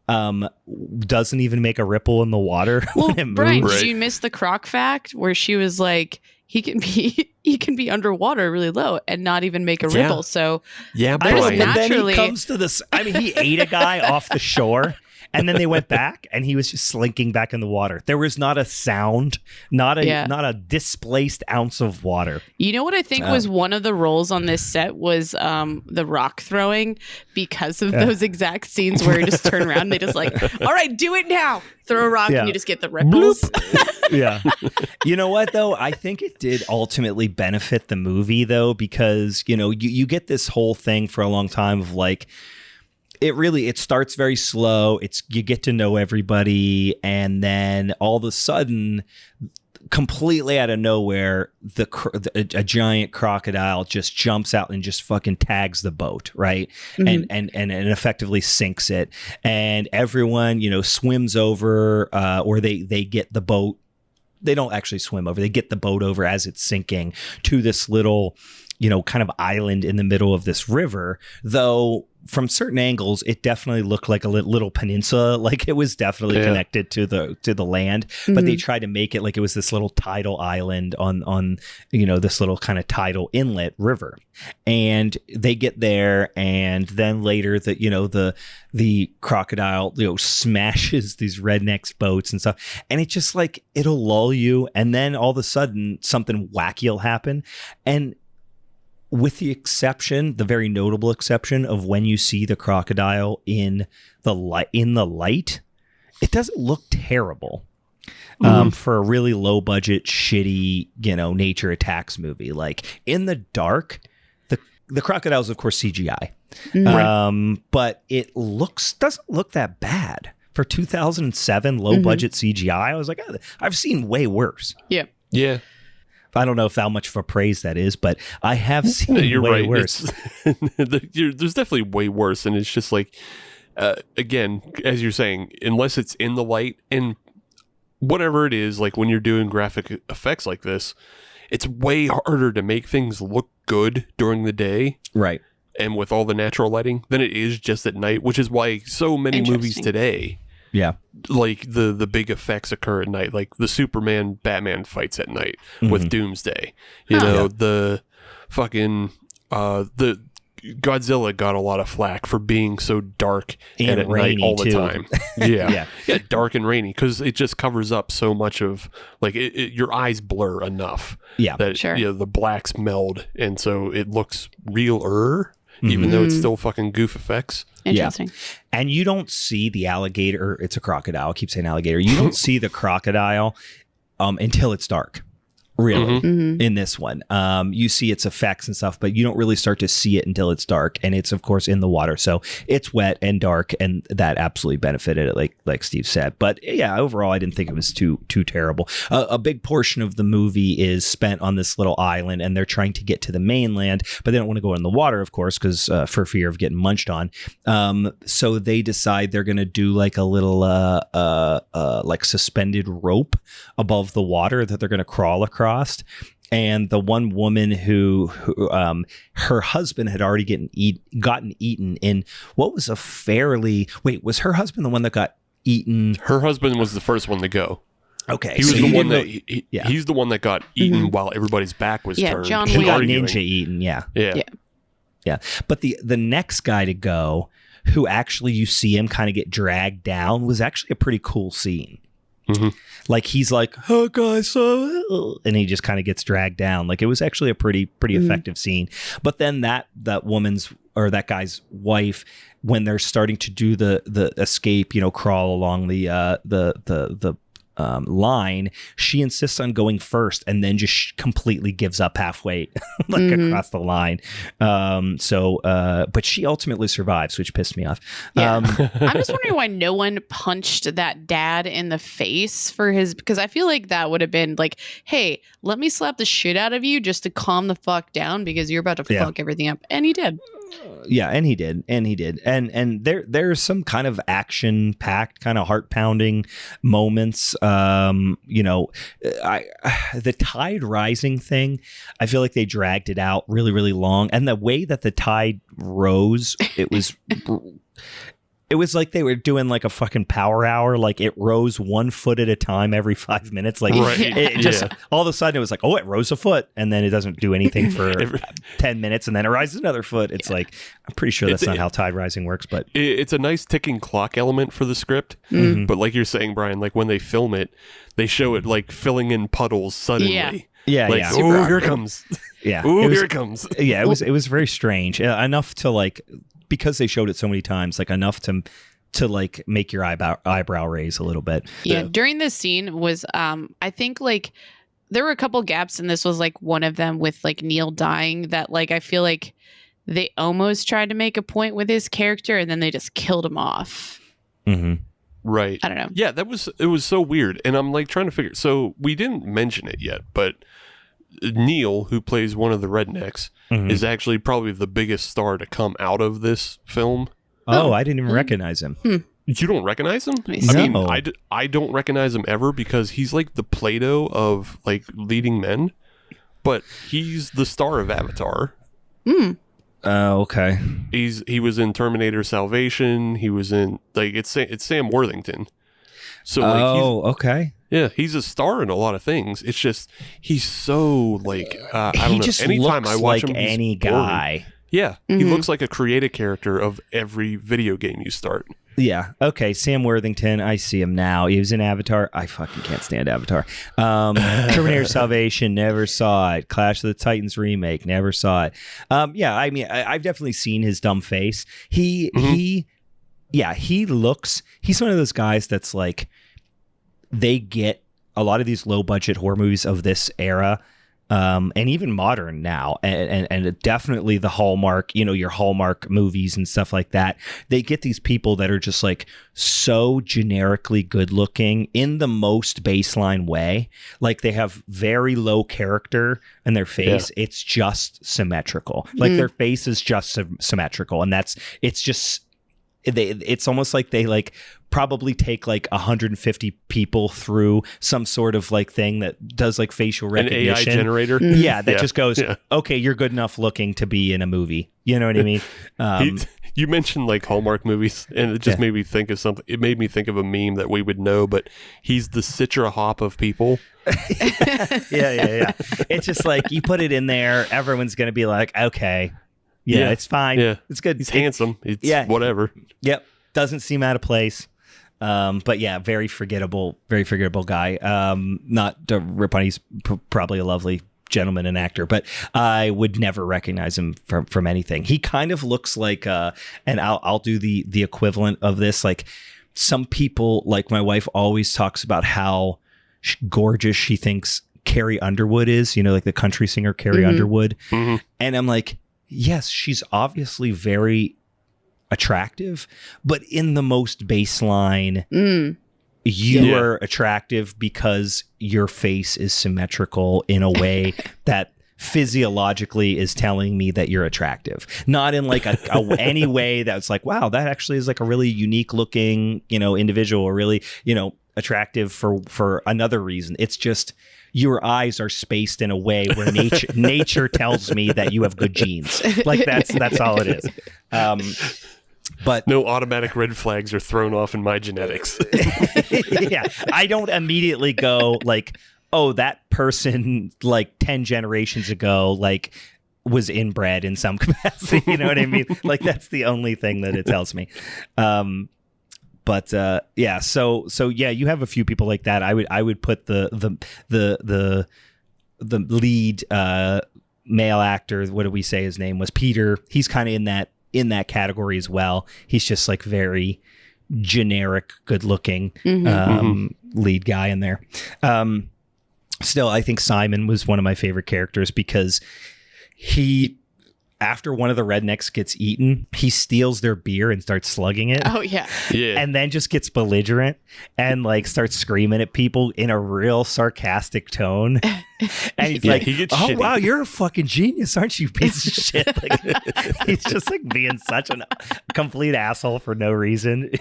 doesn't even make a ripple in the water when it moves. Brian, did you miss the croc fact where she was like, he can be underwater really low and not even make a ripple. So yeah, but then he comes to this. I mean, he ate a guy off the shore, and then they went back, and he was just slinking back in the water. There was not a sound, not a displaced ounce of water. You know what I think was one of the roles on this set was the rock throwing, because of those exact scenes where you just turn around and they just like, all right, do it now. Throw a rock and you just get the ripples. Yeah. You know what, though? I think it did ultimately benefit the movie, though, because, you get this whole thing for a long time of like, it starts very slow. You get to know everybody. And then all of a sudden, completely out of nowhere, a giant crocodile just jumps out and just fucking tags the boat, right? Mm-hmm. And effectively sinks it. And everyone, swims over, or they get the boat. They don't actually swim over. They get the boat over as it's sinking to this little, kind of island in the middle of this river, though from certain angles, it definitely looked like a little peninsula, like it was definitely connected to the land. Mm-hmm. But they tried to make it like it was this little tidal island on this little kind of tidal inlet river. And they get there, and then later the crocodile smashes these rednecks boats and stuff, and it's just like it'll lull you, and then all of a sudden something wacky will happen. And with the very notable exception of when you see the crocodile in the light, it doesn't look terrible for a really low budget, shitty, nature attacks movie. Like, in the dark, the crocodile is of course CGI, but it doesn't look that bad for 2007 low budget CGI. I was like, I've seen way worse. Yeah. I don't know how much of a praise that is, but I have seen way worse. There's definitely way worse, and it's just like, again, as you're saying, unless it's in the light, and whatever it is, like when you're doing graphic effects like this, it's way harder to make things look good during the day, right? And with all the natural lighting, than it is just at night, which is why so many movies today. Yeah. Like the big effects occur at night, like the Superman Batman fights at night with Doomsday. The fucking the Godzilla got a lot of flack for being so dark and at night all the time. Yeah, dark and rainy, because it just covers up so much of like your eyes blur enough that the blacks meld, and so it looks realer. Even though it's still fucking goof effects. Interesting. Yeah. And you don't see the alligator. It's a crocodile. I keep saying alligator. You don't see the crocodile until it's dark. Really, in this one. You see its effects and stuff, but you don't really start to see it until it's dark. And it's, of course, in the water. So it's wet and dark, and that absolutely benefited it, like Steve said. But yeah, overall, I didn't think it was too terrible. A big portion of the movie is spent on this little island, and they're trying to get to the mainland, but they don't want to go in the water, of course, because for fear of getting munched on. So they decide they're going to do like a little like suspended rope above the water that they're going to crawl across. And the one woman who her husband had already gotten eaten in what was was her husband the one that got eaten? Her husband was the first one to go. Okay, he was the one that he's the one that got eaten while everybody's back was turned. John he got ninja eaten. Yeah. But the next guy to go, who actually you see him kind of get dragged down, was actually a pretty cool scene. Like he's like, oh guys, and he just kind of gets dragged down. Like it was actually a pretty effective scene. But then that woman's or that guy's wife, when they're starting to do the escape, crawl along the line, she insists on going first and then just completely gives up halfway across the line. But she ultimately survives, which pissed me off. Yeah. I'm just wondering why no one punched that dad in the face because I feel like that would have been like, hey, let me slap the shit out of you just to calm the fuck down because you're about to fuck everything up. And he did. Yeah, and he did. And there's some kind of action-packed, kind of heart-pounding moments. The tide rising thing, I feel like they dragged it out really, really long. And the way that the tide rose, it was like they were doing like a fucking power hour. Like it rose 1 foot at a time every 5 minutes. Like it just all of a sudden it was like, oh, it rose a foot, and then it doesn't do anything for 10 minutes, and then it rises another foot. It's like, I'm pretty sure that's not how tide rising works, but it's a nice ticking clock element for the script. But like you're saying, Brian, like when they film it, they show it like filling in puddles suddenly. Yeah. Like, oh, here it comes. Yeah. Oh, here it comes. Yeah, it was very strange. Enough to like, because they showed it so many times, like enough to like make your eyebrow raise a little bit. Yeah, during this scene was I think like there were a couple gaps, and this was like one of them with like Neil dying, that like I feel like they almost tried to make a point with his character and then they just killed him off. Mm-hmm. Right. I don't know. Yeah, it was so weird. And I'm like trying to figure, so we didn't mention it yet, but Neil, who plays one of the rednecks, is actually probably the biggest star to come out of this film. Oh, I didn't even recognize him. You don't recognize him? Nice. I mean, I don't recognize him ever because he's like the Plato of like leading men, but he's the star of Avatar. Okay. He was in Terminator Salvation. He was in like it's Sam Worthington. So like okay. Yeah, he's a star in a lot of things. It's just he's so like I don't know. Just anytime looks I watch like him, any guy. Boring. Yeah, he looks like a creative character of every video game you start. Yeah. Okay. Sam Worthington. I see him now. He was in Avatar. I fucking can't stand Avatar. Terminator Salvation. Never saw it. Clash of the Titans remake. Never saw it. Yeah. I mean, I've definitely seen his dumb face. He looks. He's one of those guys that's like, they get a lot of these low budget horror movies of this era. And even modern now, and definitely the Hallmark, your Hallmark movies and stuff like that. They get these people that are just like so generically good looking in the most baseline way. Like they have very low character in their face. Yeah. It's just symmetrical. Like their face is just symmetrical, and it's almost like they like probably take like 150 people through some sort of like thing that does like facial recognition. An AI generator. Yeah. That just goes, okay, you're good enough looking to be in a movie. You know what I mean? You mentioned like Hallmark movies, and it just made me think of something. It made me think of a meme that we would know, but he's the Citra Hop of people. Yeah. It's just like you put it in there, everyone's going to be like, okay. Yeah, it's fine. Yeah. It's good. He's handsome. It's whatever. Yep. Doesn't seem out of place. But yeah, very forgettable guy. Not to rip on, he's probably a lovely gentleman and actor, but I would never recognize him from anything. He kind of looks like, and I'll do the equivalent of this. Like some people, like my wife always talks about how gorgeous she thinks Carrie Underwood is, like the country singer Carrie Underwood. Mm-hmm. And I'm like, yes, she's obviously very attractive, but in the most baseline, you are attractive because your face is symmetrical in a way that physiologically is telling me that you're attractive. Not in like any way that's like, wow, that actually is like a really unique looking, individual, or really, attractive for another reason. It's just your eyes are spaced in a way where nature tells me that you have good genes. Like that's all it is. But no automatic red flags are thrown off in my genetics. Yeah, I don't immediately go like, oh, that person like 10 generations ago like was inbred in some capacity. You know what I mean? Like that's the only thing that it tells me. But yeah, so yeah, you have a few people like that. I would put the lead male actor. What did we say his name was? Peter. He's kind of in in that category as well. He's just like very generic, good looking lead guy in there. Still, I think Simon was one of my favorite characters because after one of the rednecks gets eaten, he steals their beer and starts slugging it. Oh, yeah. And then just gets belligerent and like starts screaming at people in a real sarcastic tone. And he's like, he gets oh, shitty. wow, you're a fucking genius, aren't you, piece of shit? Like, he's just like being such a complete asshole for no reason.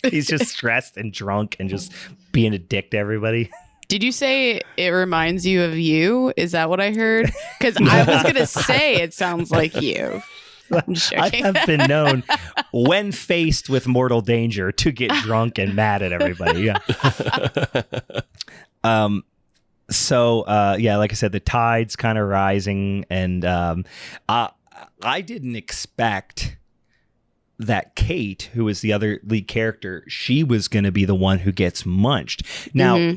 He's just stressed and drunk and just being a dick to everybody. Did you say it reminds you of you? Is that what I heard? Because I was going to say it sounds like you. I'm joking. I have been known, when faced with mortal danger, to get drunk and mad at everybody. Yeah. So, like I said, the tide's kind of rising, and I didn't expect that Kate, who is the other lead character, she was going to be the one who gets munched. Now,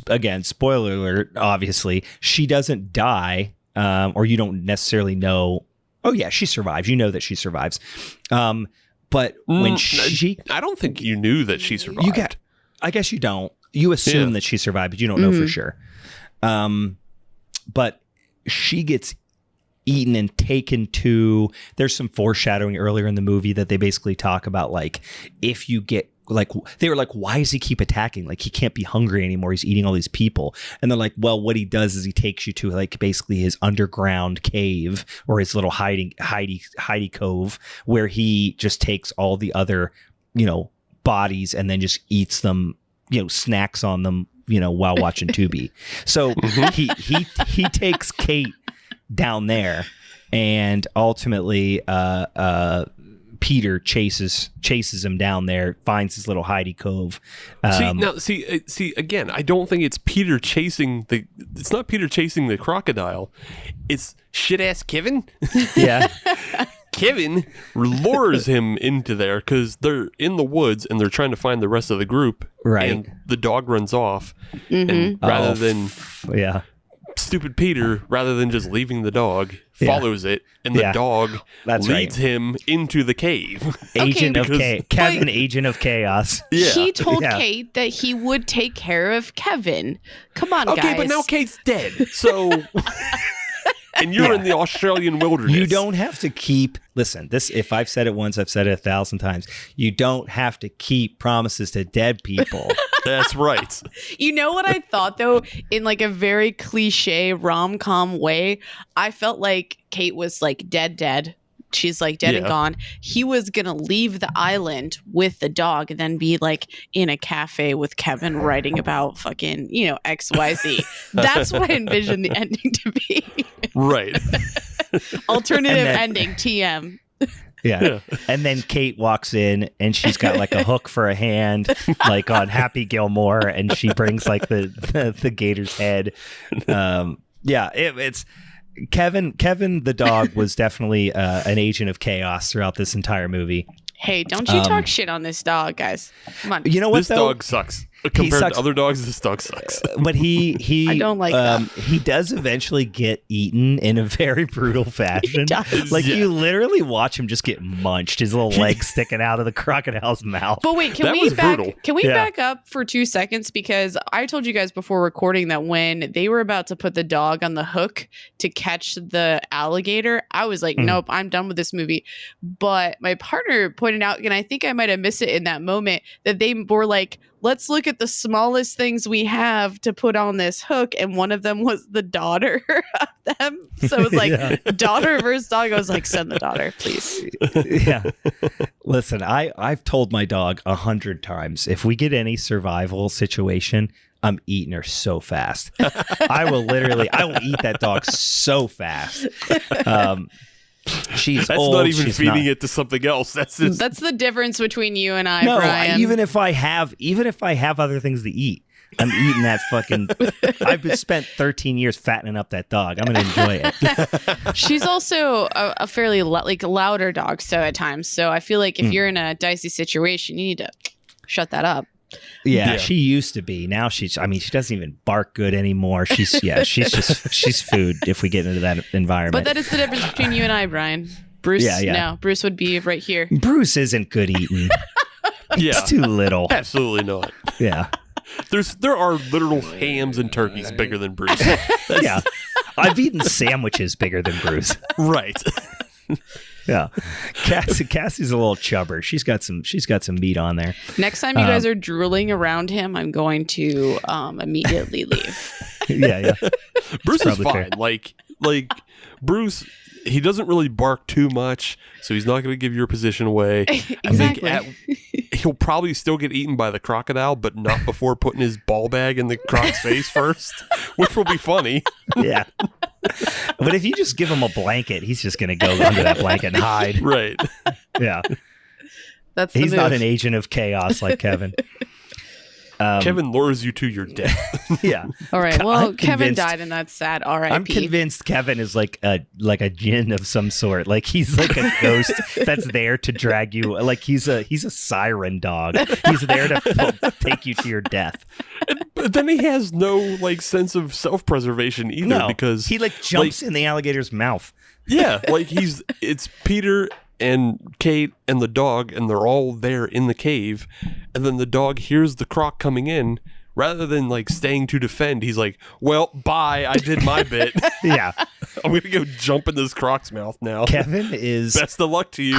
again, spoiler alert, obviously, she doesn't die, or you don't necessarily know. Oh, yeah, she survives. You know that she survives. But when I don't think you knew that she survived. I guess you don't. You assume that she survived, but you don't know for sure. But she gets eaten and taken to, there's some foreshadowing earlier in the movie that they basically talk about, like, if you get, like, they were like, why does he keep attacking? Like, he can't be hungry anymore. He's eating all these people. And they're like, well, what he does is he takes you to, like, basically his underground cave or his little hidey cove, where he just takes all the other, bodies and then just eats them, snacks on them, while watching Tubi. So he takes Kate down there, and ultimately Peter chases him down there, finds his little hidey cove. See again, I don't think it's Peter chasing it's not Peter chasing the crocodile. It's shit ass Kevin. Yeah. Kevin lures him into there because they're in the woods and they're trying to find the rest of the group. Right. And the dog runs off. And rather than stupid Peter, rather than just leaving the dog, follows it, and the dog leads him into the cave. Agent of Chaos. Kevin, Agent of Chaos. Yeah. He told Kate that he would take care of Kevin. Come on, guys. Okay, but now Kate's dead, so... And you're in the Australian wilderness. You don't have to keep... Listen, if I've said it once, I've said it 1,000 times. You don't have to keep promises to dead people. That's right. You know what I thought, though? In like a very cliche rom-com way, I felt like Kate was like dead. She's like dead and gone. He was going to leave the island with the dog and then be like in a cafe with Kevin writing about fucking, XYZ. That's what I envisioned the ending to be. Right. Alternative ending, TM. Yeah. And then Kate walks in and she's got like a hook for a hand, like on Happy Gilmore, and she brings like the gator's head. It's Kevin the dog was definitely an agent of chaos throughout this entire movie. Hey, don't you talk shit on this dog, guys. Come on. You know what, this dog sucks. Compared to other dogs, this dog sucks. But he I don't like that. He does eventually get eaten in a very brutal fashion. He does. Like you literally watch him just get munched, his little legs sticking out of the crocodile's mouth. But wait, can we back up for 2 seconds? Because I told you guys before recording that when they were about to put the dog on the hook to catch the alligator, I was like, nope, I'm done with this movie. But my partner pointed out, and I think I might have missed it in that moment, that they were like, let's look at the smallest things we have to put on this hook. And one of them was the daughter of them. So it was like daughter versus dog. I was like, send the daughter, please. Yeah. Listen, I've told my dog 100 times, if we get any survival situation, I'm eating her so fast. I will eat that dog so fast. That's old. Not even feeding it to something else. That's the difference between you and I, Brian. Even if I have other things to eat, I'm eating that fucking... I've spent 13 years fattening up that dog. I'm going to enjoy it. She's also a fairly louder dog, so at times. So I feel like if you're in a dicey situation, you need to shut that up. Yeah, she used to be. Now she doesn't even bark good anymore. She's food if we get into that environment. But that is the difference between you and I, Brian. Bruce, Yeah. no, Bruce would be right here. Bruce isn't good eating. Yeah. It's too little. Absolutely not. Yeah. There are literal hams and turkeys bigger than Bruce. Yeah. I've eaten sandwiches bigger than Bruce. Right. Yeah. Cassie's a little chubber. She's got some meat on there. Next time you guys are drooling around him, I'm going to immediately leave. Yeah. Bruce is fine. Fair. Like Bruce, he doesn't really bark too much, so he's not going to give your position away. Exactly. I think he'll probably still get eaten by the crocodile, but not before putting his ball bag in the croc's face first, which will be funny. Yeah. But if you just give him a blanket, he's just going to go under that blanket and hide. Right. Yeah. He's not an agent of chaos like Kevin. Kevin lures you to your death. Yeah. All right. Well, Kevin died, and that's sad. R.I.P. I'm convinced Kevin is like a djinn of some sort. Like he's like a ghost that's there to drag you. Like he's a siren dog. He's there to take you to your death. But then he has no like sense of self-preservation either, because he like jumps in the alligator's mouth. Yeah, like it's Peter and Kate and the dog, and they're all there in the cave, and then the dog hears the croc coming in. Rather than like staying to defend, he's like, well, bye, I did my bit. Yeah. I'm gonna go jump in this croc's mouth now. Kevin is best of luck to you.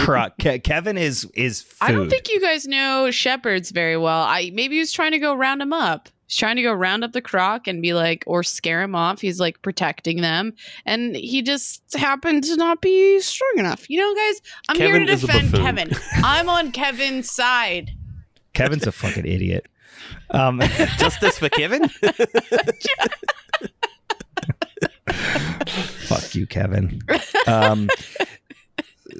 Kevin is food. I don't think you guys know shepherds very well. Maybe he was trying to go round him up. He's trying to go round up the croc and be like, or scare him off. He's like protecting them, and he just happened to not be strong enough. You know, guys, I'm Kevin here to defend is a Kevin. I'm on Kevin's side. Kevin's a fucking idiot. Justice for Kevin. Fuck you, Kevin.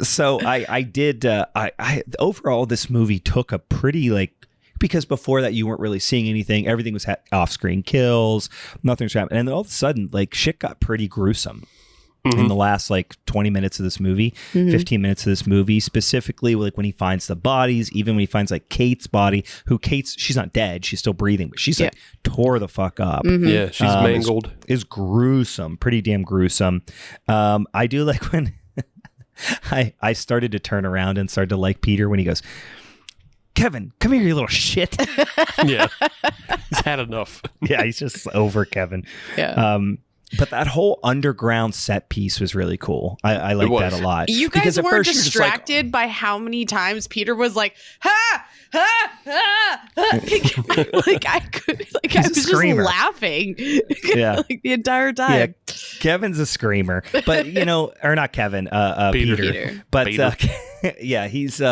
So I did. I overall, this movie took a pretty because before that you weren't really seeing anything. Everything was off-screen kills. Nothing was happening, and then all of a sudden, shit got pretty gruesome. In the last 20 minutes of this movie, 15 minutes of this movie, specifically when he finds the bodies, even when he finds Kate's body, she's not dead, she's still breathing, but she's tore the fuck up. Yeah, she's mangled. Is gruesome, pretty damn gruesome. I do like when I started to turn around and started to like Peter when he goes, Kevin, come here, you little shit. Yeah, he's had enough. Yeah, he's just over Kevin. Yeah. But that whole underground set piece was really cool. I like that a lot. You guys weren't distracted by how many times Peter was like, ha, ha, ha, ha. I was just laughing. Yeah. The entire time. Yeah, Kevin's a screamer. But, or not Kevin, Peter. But Peter. Yeah, he's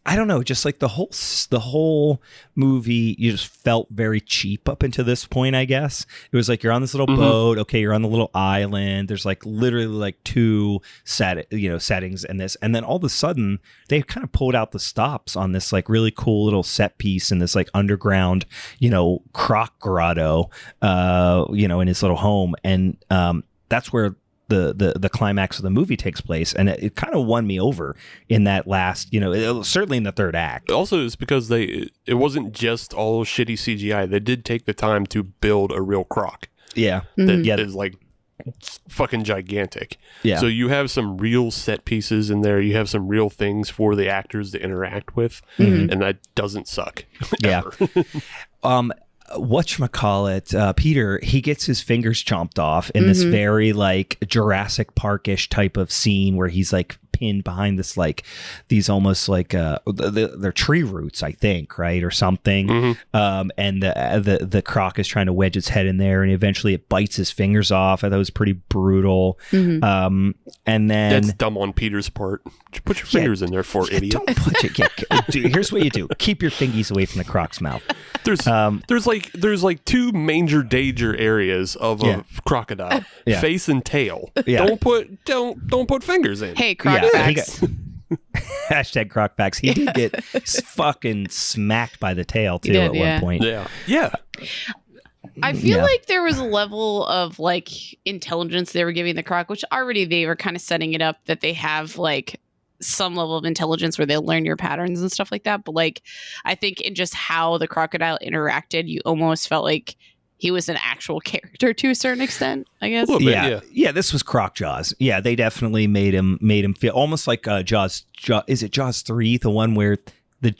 I don't know, just the whole movie, you just felt very cheap up until this point, I guess. It was you're on this little boat, okay, you're on the little island, there's literally two settings in this, and then all of a sudden they kind of pulled out the stops on this really cool little set piece in this underground, croc grotto, in his little home, and that's where the climax of the movie takes place, and it kind of won me over in that last, certainly in the third act. Also, it's because it wasn't just all shitty CGI. They did take the time to build a real croc. Yeah, that is fucking gigantic. Yeah. So you have some real set pieces in there. You have some real things for the actors to interact with, and that doesn't suck. Yeah. Whatchamacallit, Peter, he gets his fingers chomped off in this very Jurassic Park-ish type of scene where he's pinned behind this these almost they're tree roots, I think, right, or something. And the croc is trying to wedge its head in there, and eventually it bites his fingers off. I thought it was pretty brutal. And then that's dumb on Peter's part. Just put your fingers in there, idiot. Don't put it. Dude, here's what you do: keep your fingies away from the croc's mouth. There's two major danger areas of a crocodile: face and tail. Yeah. Don't put fingers in. Hey, croc facts. Hashtag croc facts. He did get fucking smacked by the tail too at one point. Yeah. I feel like there was a level of intelligence they were giving the croc, which already they were kind of setting it up that they have some level of intelligence where they'll learn your patterns and stuff like that. But I think in just how the crocodile interacted, you almost felt like he was an actual character to a certain extent, I guess. A little bit, yeah. This was Croc Jaws. Yeah, they definitely made him feel almost like Jaws. Is it Jaws 3, the one where the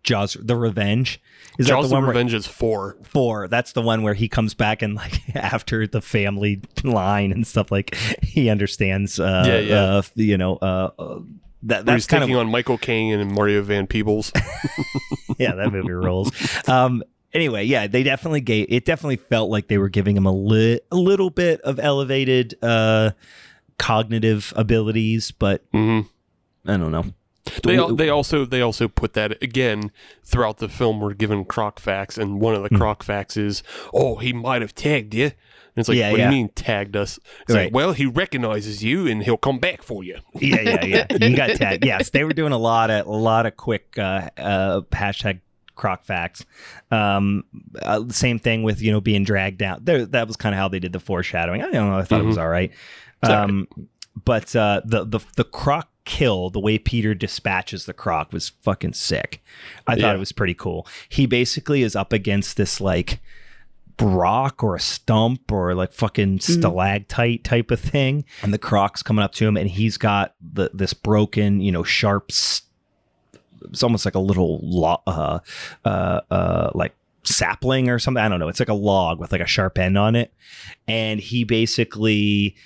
Jaws, the Revenge? Is Jaws that the one Revenge is 4. 4. That's the one where he comes back and like after the family line and stuff, like he understands. That's he's kind taking of on Michael Caine and Mario Van Peebles. yeah, that movie rolls. Anyway, yeah, they definitely felt like they were giving him a little bit of elevated cognitive abilities, but I don't know. They also put that again throughout the film. We're given croc facts, and one of the croc facts is, he might have tagged you. And it's like, what do you mean tagged us? It's like, well, he recognizes you and he'll come back for you. Yeah. You got tagged. Yes, they were doing a lot of quick hashtag croc facts. Same thing with being dragged down. That was kind of how they did the foreshadowing. I don't know. I thought it was all right. But the croc kill, the way Peter dispatches the croc was fucking sick. I thought it was pretty cool. He basically is up against this like rock or a stump or like fucking stalactite type of thing, and the croc's coming up to him, and he's got this broken, sharp. It's almost like a little like sapling or something. I don't know. It's like a log with like a sharp end on it, and he basically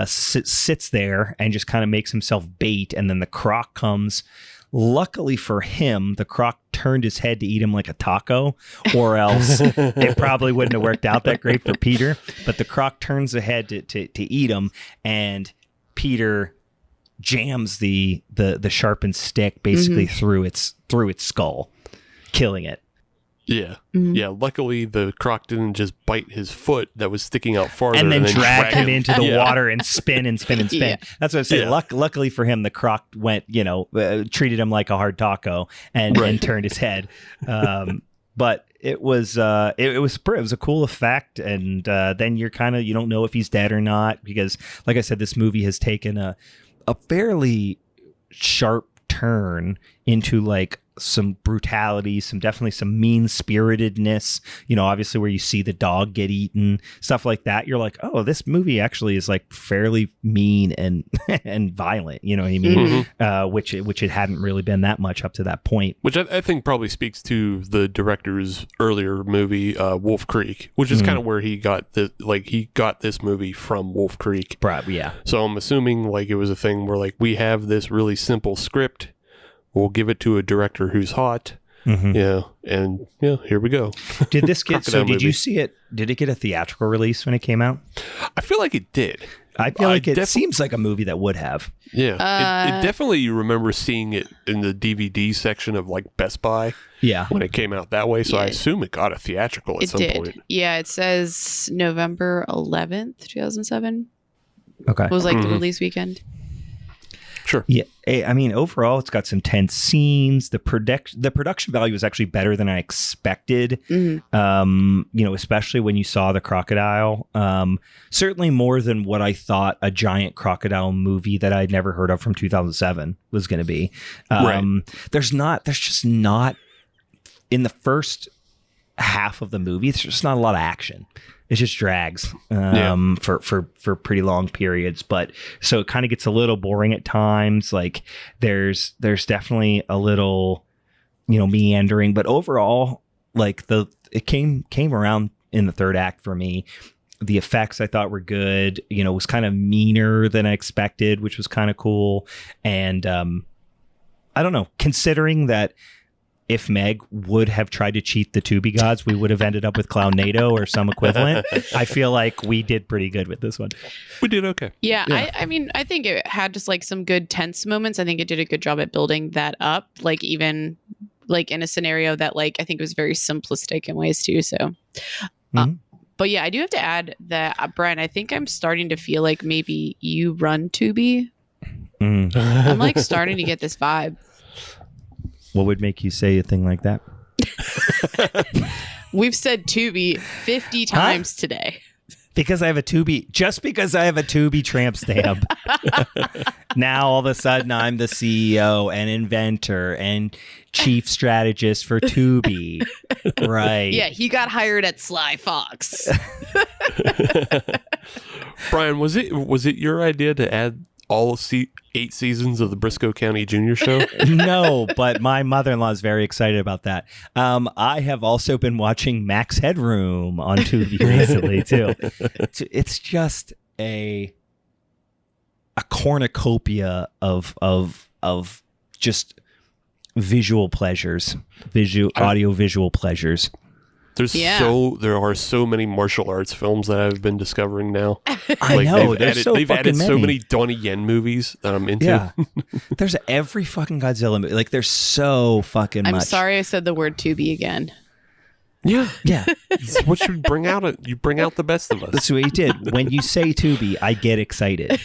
sits there and just kind of makes himself bait, and then the croc comes. Luckily for him, the croc turned his head to eat him like a taco, or else it probably wouldn't have worked out that great for Peter. But the croc turns the head to eat him, and Peter jams the sharpened stick basically through its skull, killing it. Yeah. Yeah. Luckily, the croc didn't just bite his foot that was sticking out farther and then drag him into the water and spin. Yeah. That's what I say. Yeah. Luckily for him, the croc went, treated him like a hard taco and turned his head. But it was a cool effect, and then you don't know if he's dead or not, because, like I said, this movie has taken a fairly sharp turn into like some brutality, definitely some mean-spiritedness, obviously where you see the dog get eaten, stuff like that. You're like, oh, this movie actually is like fairly mean and violent, you know what I mean? Which it hadn't really been that much up to that point. Which I think probably speaks to the director's earlier movie, Wolf Creek, which is kind of where he got this movie from Wolf Creek. Probably, yeah. So I'm assuming like it was a thing where like we have this really simple script, we'll give it to a director who's hot. Yeah. And here we go. Did this get, did you see it? Did it get a theatrical release when it came out? I feel like it did. I feel like it seems like a movie that would have. Yeah. It definitely, you remember seeing it in the DVD section of like Best Buy. Yeah. When it came out that way. So I assume it got a theatrical at some point. Yeah. It says November 11th, 2007. Okay. It was like the release weekend. Sure. Yeah. I mean, overall, it's got some tense scenes. The production value is actually better than I expected. Especially when you saw the crocodile. Certainly more than what I thought a giant crocodile movie that I'd never heard of from 2007 was going to be. There's just not in the first half of the movie. It's just not a lot of action. It just drags for pretty long periods, but so it kind of gets a little boring at times. Like there's definitely a little, meandering, but overall, like it came around in the third act for me. The effects I thought were good. It was kind of meaner than I expected, which was kind of cool. And I don't know, considering that if Meg would have tried to cheat the Tubi gods, we would have ended up with Clownado or some equivalent. I feel like we did pretty good with this one. We did okay. Yeah. I mean, I think it had just like some good tense moments. I think it did a good job at building that up, like even like in a scenario that like I think was very simplistic in ways too. So, but yeah, I do have to add that, Brian, I think I'm starting to feel like maybe you run Tubi. I'm like starting to get this vibe. What would make you say a thing like that? We've said Tubi 50 times today. Because I have a Tubi, just because I have a Tubi tramp stamp. Now all of a sudden I'm the CEO and inventor and chief strategist for Tubi. Right. Yeah, he got hired at Sly Fox. Brian, was it your idea to add all 8 seasons of the Briscoe County Junior Show? No, but my mother-in-law is very excited about that. I have also been watching Max Headroom on Tubi recently too. It's just a cornucopia of just visual pleasures, audio visual pleasures. There are so many martial arts films that I've been discovering now. I know they've added so many Donnie Yen movies that I'm into. Yeah. There's every fucking Godzilla movie. Like there's so fucking much. I'm sorry I said the word Tubi again. Yeah. It's what you bring out. You bring out the best of us. That's what you did. When you say Tubi, I get excited.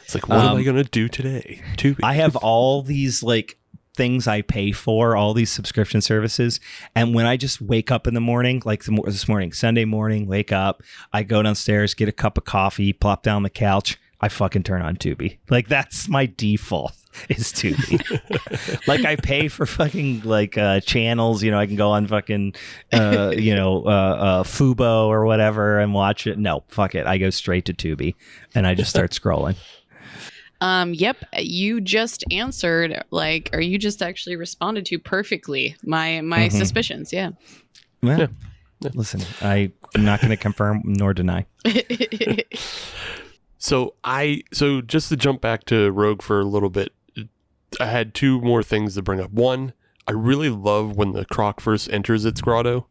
It's like, what am I going to do today? Tubi. I have all these like things I pay for, all these subscription services, and when I just wake up in the morning, like this morning, Sunday morning, wake up, I go downstairs, get a cup of coffee, plop down on the couch, I fucking turn on Tubi. Like that's my default is Tubi. Like I pay for fucking like channels, I can go on fucking Fubo or whatever and watch it. No, fuck it. I go straight to Tubi and I just start scrolling. Yep, you just answered, or you just actually responded to perfectly my suspicions. Yeah. Well, listen, I'm not going to confirm nor deny. So just to jump back to Rogue for a little bit, I had 2 more things to bring up. One, I really love when the croc first enters its grotto.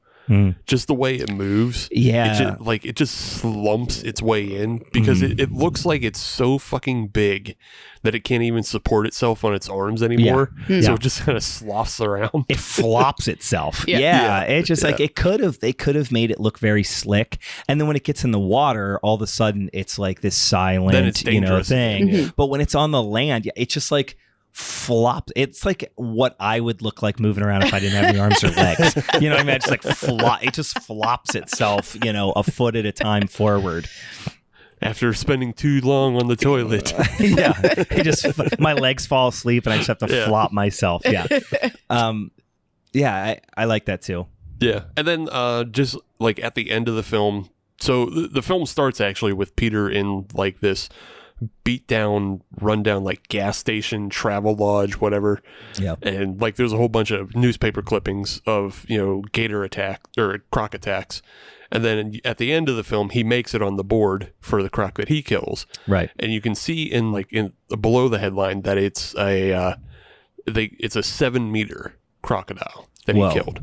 Just the way it moves. Yeah. It just slumps its way in because it looks like it's so fucking big that it can't even support itself on its arms anymore. Yeah. So it just kind of sloughs around. It flops itself. Yeah. It's just like they could have made it look very slick. And then when it gets in the water, all of a sudden it's like this silent, thing. Mm-hmm. But when it's on the land, it's just like flop. It's like what I would look like moving around if I didn't have any arms or legs. You know what I mean? It's like it just flops itself, a foot at a time forward. After spending too long on the toilet. My legs fall asleep and I just have to flop myself. Yeah. I like that too. Yeah. And then just like at the end of the film, so the film starts actually with Peter in like this beat down, rundown like gas station, travel lodge, whatever. Yeah. And like there's a whole bunch of newspaper clippings of, gator attack or croc attacks. And then at the end of the film, he makes it on the board for the croc that he kills. Right. And you can see in below the headline that it's a 7-meter crocodile that he killed.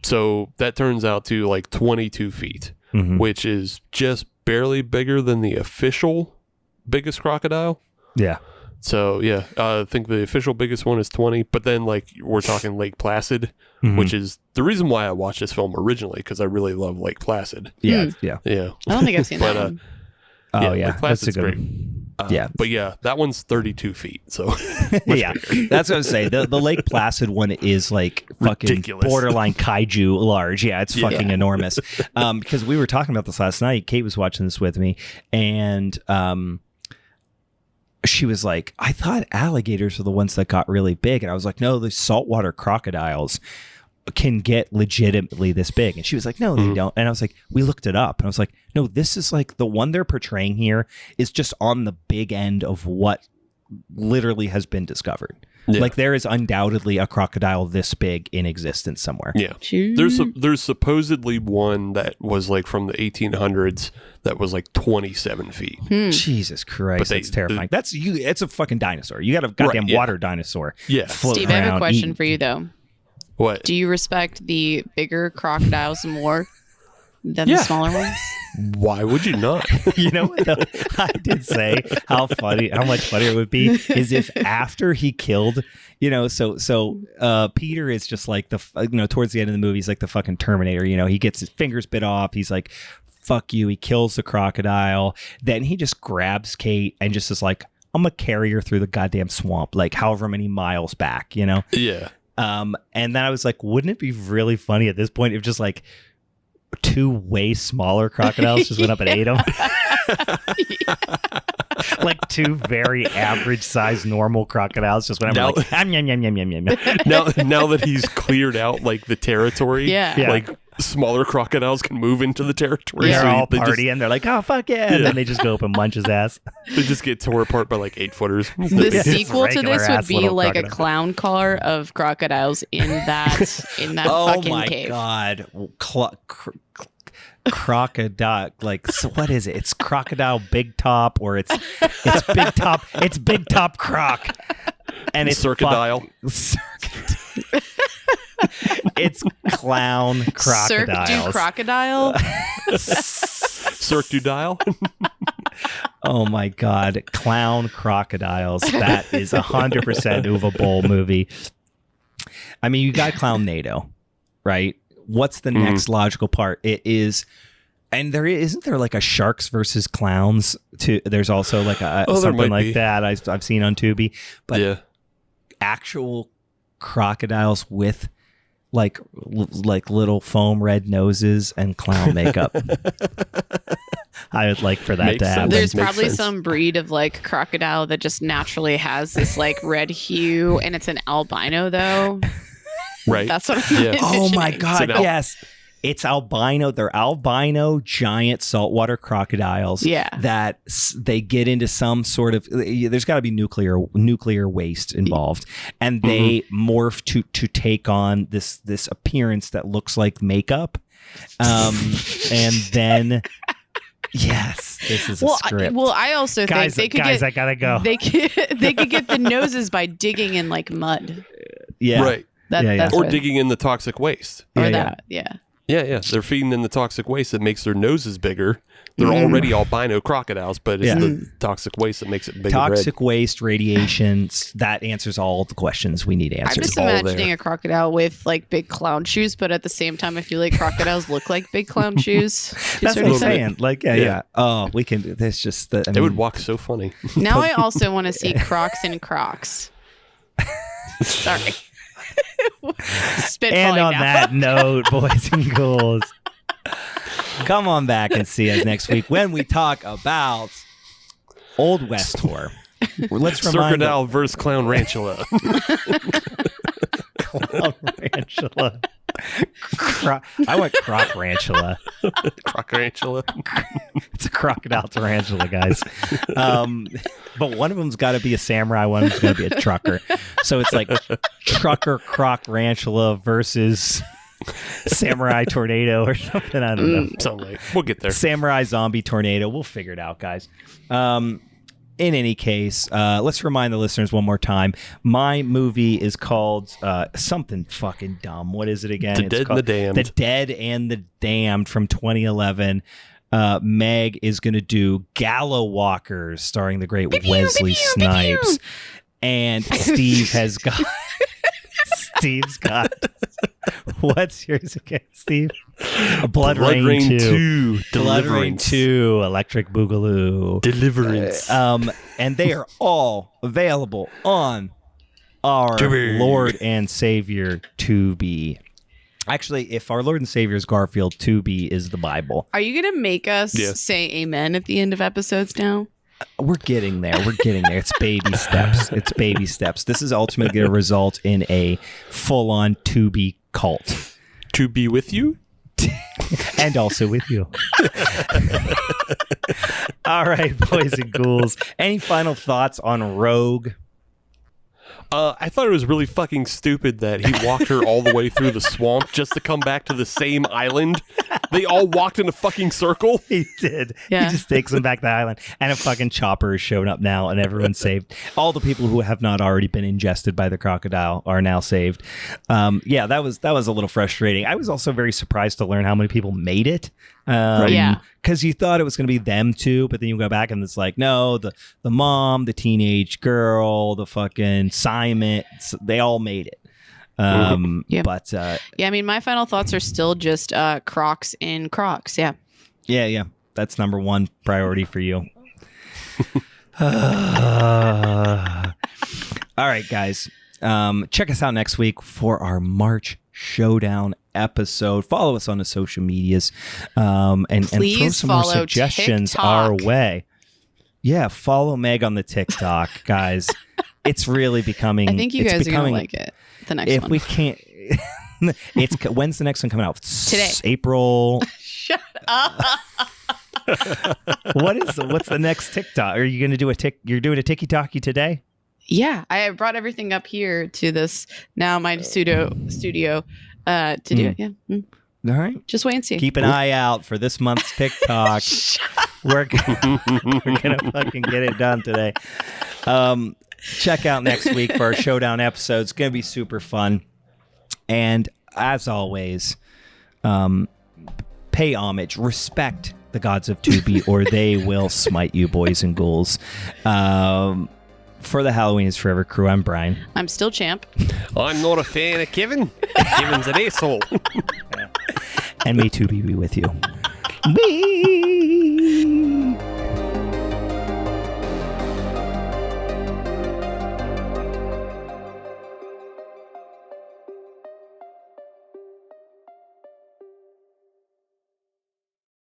So that turns out to like 22 feet, which is just barely bigger than the official biggest crocodile. Yeah. So yeah, I think the official biggest one is 20, but then like we're talking Lake Placid, which is the reason why I watched this film originally, because I really love Lake Placid. Yeah. I don't think I've seen that one. Lake Placid's great. But that one's 32 feet. So that's what I was saying. The Lake Placid one is like fucking ridiculous. Borderline kaiju large. Yeah, it's fucking enormous. Because we were talking about this last night. Kate was watching this with me, and she was like, I thought alligators are the ones that got really big. And I was like, no, the saltwater crocodiles can get legitimately this big. And she was like, no, they don't. And I was like, we looked it up. And I was like, no, this is like the one they're portraying here is just on the big end of what literally has been discovered. Yeah. Like there is undoubtedly a crocodile this big in existence somewhere. Yeah. There's supposedly one that was like from the 1800s that was like 27 feet. Jesus Christ. That's terrifying. It's a fucking dinosaur. You got a goddamn water dinosaur. Yeah. Steve, I have a question for you though. What? Do you respect the bigger crocodiles more than the smaller ones? Why would you not? You know what, though? I did say how much funnier it would be is if after he killed, so Peter is just like towards the end of the movie, he's like the fucking Terminator, he gets his fingers bit off. He's like, fuck you. He kills the crocodile. Then he just grabs Kate and just is like, I'm going to carry her through the goddamn swamp, like however many miles back, Yeah. And then I was like, wouldn't it be really funny at this point if just like two way smaller crocodiles just went up and ate them. Like two very average sized normal crocodiles just went up and like, yum, yum, yum, yum, yum, yum. Now that he's cleared out like the territory, like smaller crocodiles can move into the territory. They're all partying. They're like, oh, fuck yeah. And then they just go up and munch his ass. They just get tore apart by like 8-footers. The sequel to this would be like crocodile. A clown car of crocodiles in that fucking cave. Oh my God. Crocodile, like, so what is it? It's Crocodile Big Top, or it's Big Top. It's Big Top Croc. And it's Circodile. It's clown crocodiles. Cirque du crocodile. Cirque du dial. Oh my God, clown crocodiles. That is 100% Uwe Boll movie. I mean, you got Clown NATO, right? What's the next logical part? It is, and isn't there like a sharks versus clowns too? There's also like something like that I've seen on Tubi, but actual crocodiles with like little foam red noses and clown makeup. I would like for that to happen. There's probably some breed of like crocodile that just naturally has this like red hue, and it's an albino though. Right. That's what I'm envisioning. Oh my God, yes. It's albino. They're albino giant saltwater crocodiles. Yeah. That they get into some sort of, there's got to be nuclear waste involved. And they morph to take on this appearance that looks like makeup. And then... Yes, this is a script. I also think they could I gotta go. They could get the noses by digging in like mud. Yeah. Right. That's or digging in the toxic waste. Yeah. They're feeding in the toxic waste that makes their noses bigger. They're already albino crocodiles, but it's the toxic waste that makes it bigger. Toxic waste, radiation, that answers all the questions we need answered. I'm just imagining a crocodile with like big clown shoes, but at the same time, I feel like crocodiles look like big clown shoes. That's what I'm saying. Like, yeah. Oh, we can do this. Just they would walk so funny. Now I also want to see Crocs and Crocs. Sorry. And on that note, boys and girls, come on back and see us next week when we talk about Old West Horror. Let's remind Circodile versus Clown Ranchula. Clown Ranchula. I want Croc Ranchula. Croc Ranchula. It's a crocodile tarantula, guys. But one of them's got to be a samurai, one of them's got to be a trucker. So it's like trucker Croc Ranchula versus samurai tornado or something. I don't know. Something like, we'll get there. Samurai zombie tornado. We'll figure it out, guys. In any case, let's remind the listeners one more time. My movie is called something fucking dumb. What is it again? The Dead and the Damned. The Dead and the Damned from 2011. Meg is going to do Gallow Walkers starring the great Wesley Snipes. And Steve has got... Steve's got... What's yours again, Steve? Blood Rain 2. Blood Rain 2. Electric Boogaloo. Deliverance. And they are all available on our Tubi. Lord and Savior Tubi. Actually, if our Lord and Savior is Garfield, Tubi is the Bible. Are you going to make us say amen at the end of episodes now? We're getting there. It's baby steps. It's baby steps. This is ultimately going to result in a full-on Tubi cult. To be with you? And also with you. All right, boys and ghouls. Any final thoughts on Rogue? I thought it was really fucking stupid that he walked her all the way through the swamp just to come back to the same island. They all walked in a fucking circle. He did. Yeah. He just takes them back to the island. And a fucking chopper is showing up now and everyone's saved. All the people who have not already been ingested by the crocodile are now saved. Yeah, that was a little frustrating. I was also very surprised to learn how many people made it. Because you thought it was going to be them too, but then you go back and it's like, no, the mom, the teenage girl, the fucking Simon, they all made it. But I mean, my final thoughts are still just Crocs in Crocs. Yeah. That's number one priority for you. All right, guys. Check us out next week for our March Showdown episode. Follow us on the social medias, and throw some more suggestions TikTok our way. Yeah, follow Meg on the TikTok, guys. It's really becoming. I think you guys are gonna like it. The next one. If we can't, when's the next one coming out? Today, April. Shut up. What's the next TikTok? Are you going to do You're doing a TikTok today? Yeah, I brought everything up here to this now my studio to do it. Yeah. All right. Just wait and see. Keep an eye out for this month's TikTok. We're gonna fucking get it done today. Check out next week for our showdown episode. It's gonna be super fun. And as always, pay homage, respect the gods of Tubi, or they will smite you, boys and ghouls. For the Halloween is Forever crew, I'm Brian. I'm still Champ. I'm not a fan of Kevin. Kevin's an asshole. And may Tubi be with you. Bye.